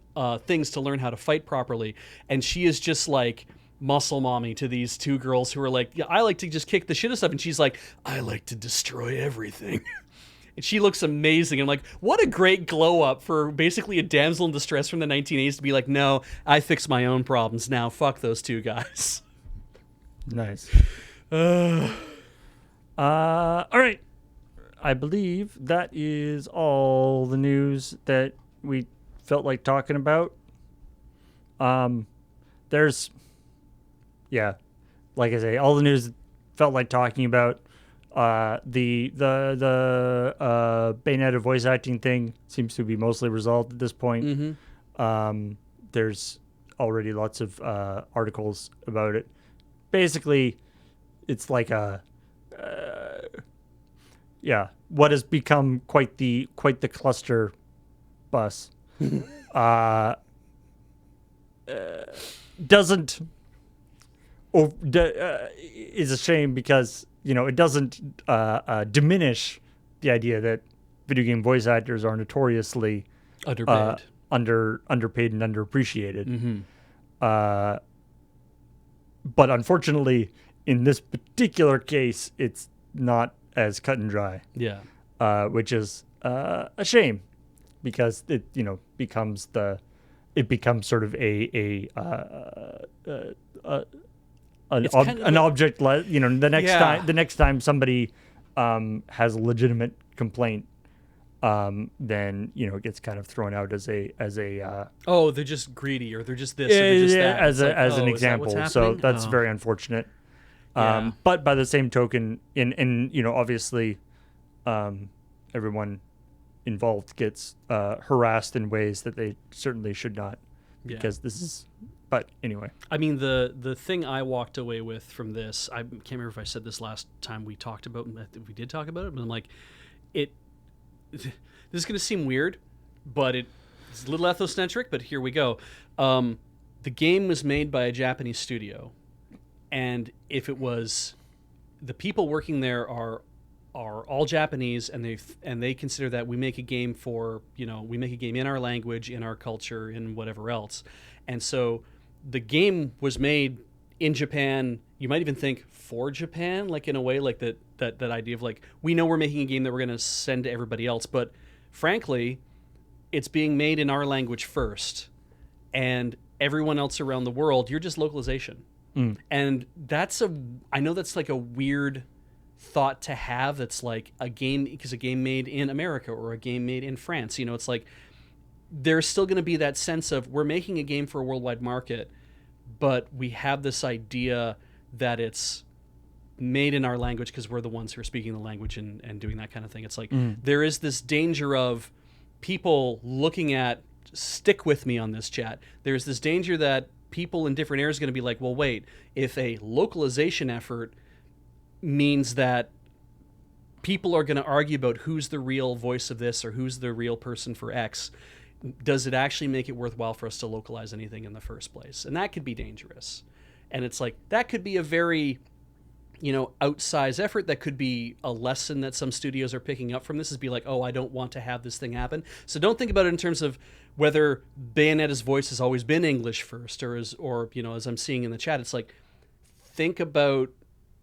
things to learn how to fight properly, and she is just like muscle mommy to these two girls who are like, yeah, I like to just kick the shit out of stuff, and she's like, I like to destroy everything. And she looks amazing. I'm like, what a great glow up for basically a damsel in distress from the 1980s to be like, no, I fix my own problems now. Fuck those two guys. Nice. All right. I believe that is all the news that we felt like talking about. There's, like I say, all the news felt like talking about. The Bayonetta voice acting thing seems to be mostly resolved at this point. There's already lots of articles about it. Basically, it's like what has become quite the cluster bus doesn't is a shame because it doesn't diminish the idea that video game voice actors are notoriously Underpaid. underpaid and underappreciated. But unfortunately, in this particular case, it's not as cut and dry. Yeah. Which is a shame, because it becomes sort of an object. The next time somebody has a legitimate complaint, then it gets kind of thrown out as a oh, they're just greedy, or they're just this, or they're just that. as an example. So that's very unfortunate. But by the same token, obviously, everyone involved gets harassed in ways that they certainly should not, because this is. But anyway, I mean, the thing I walked away with from this, I can't remember if I said this last time we talked about it. We did talk about it, but I'm like, this is going to seem weird, but it's a little ethnocentric. But here we go. The game was made by a Japanese studio. And if it was, the people working there are all Japanese, and they consider that we make a game we make a game in our language, in our culture, in whatever else. And so the game was made in Japan. You might even think for Japan, like in a way, like that idea of like, we know we're making a game that we're going to send to everybody else, but frankly, it's being made in our language first, and everyone else around the world, you're just localization. And I know that's like a weird thought to have. That's like a game, because a game made in America or a game made in France, it's like there's still going to be that sense of we're making a game for a worldwide market, but we have this idea that it's made in our language because we're the ones who are speaking the language and doing that kind of thing. It's like there is this danger of people looking at, stick with me on this, chat. There's this danger that people in different areas are going to be like, well, wait, if a localization effort means that people are going to argue about who's the real voice of this or who's the real person for X, does it actually make it worthwhile for us to localize anything in the first place? And that could be dangerous. And it's like, that could be a very, outsized effort. That could be a lesson that some studios are picking up from this, is be like, oh, I don't want to have this thing happen. So don't think about it in terms of whether Bayonetta's voice has always been English first, or as I'm seeing in the chat, it's like, think about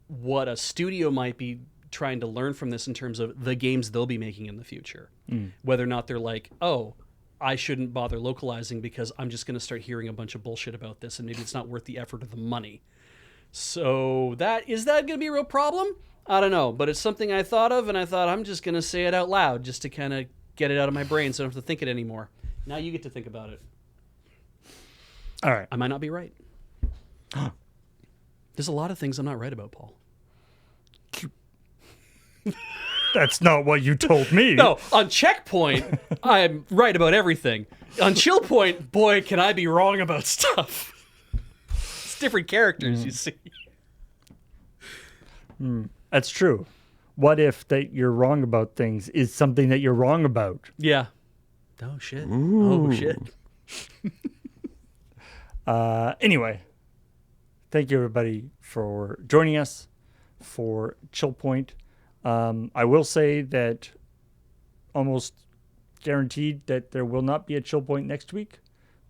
what a studio might be trying to learn from this in terms of the games they'll be making in the future. Whether or not they're like, oh, I shouldn't bother localizing because I'm just going to start hearing a bunch of bullshit about this, and maybe it's not worth the effort or the money. So is that going to be a real problem? I don't know, but it's something I thought of, and I thought I'm just going to say it out loud just to kind of get it out of my brain so I don't have to think it anymore. Now you get to think about it. All right. I might not be right. There's a lot of things I'm not right about, Paul. That's not what you told me. No, on ChillPoint, I'm right about everything. On ChillPoint, boy, can I be wrong about stuff. It's different characters, you see. That's true. What if that you're wrong about things is something that you're wrong about? Yeah. Oh, shit. Ooh. Oh, shit. Anyway, thank you, everybody, for joining us for ChillPoint. I will say that almost guaranteed that there will not be a ChillPoint next week,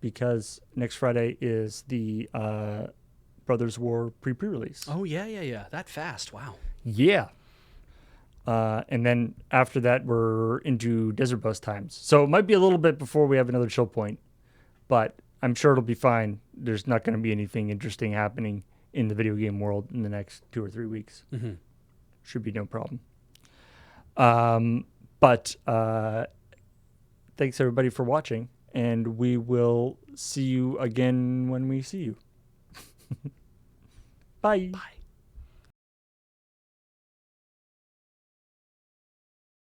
because next Friday is the Brothers War pre-release. Oh, yeah. That fast. Wow. Yeah. And then after that, we're into Desert Bus times. So it might be a little bit before we have another ChillPoint, but I'm sure it'll be fine. There's not going to be anything interesting happening in the video game world in the next 2 or 3 weeks. Should be no problem. But thanks, everybody, for watching, and we will see you again when we see you. Bye. Bye.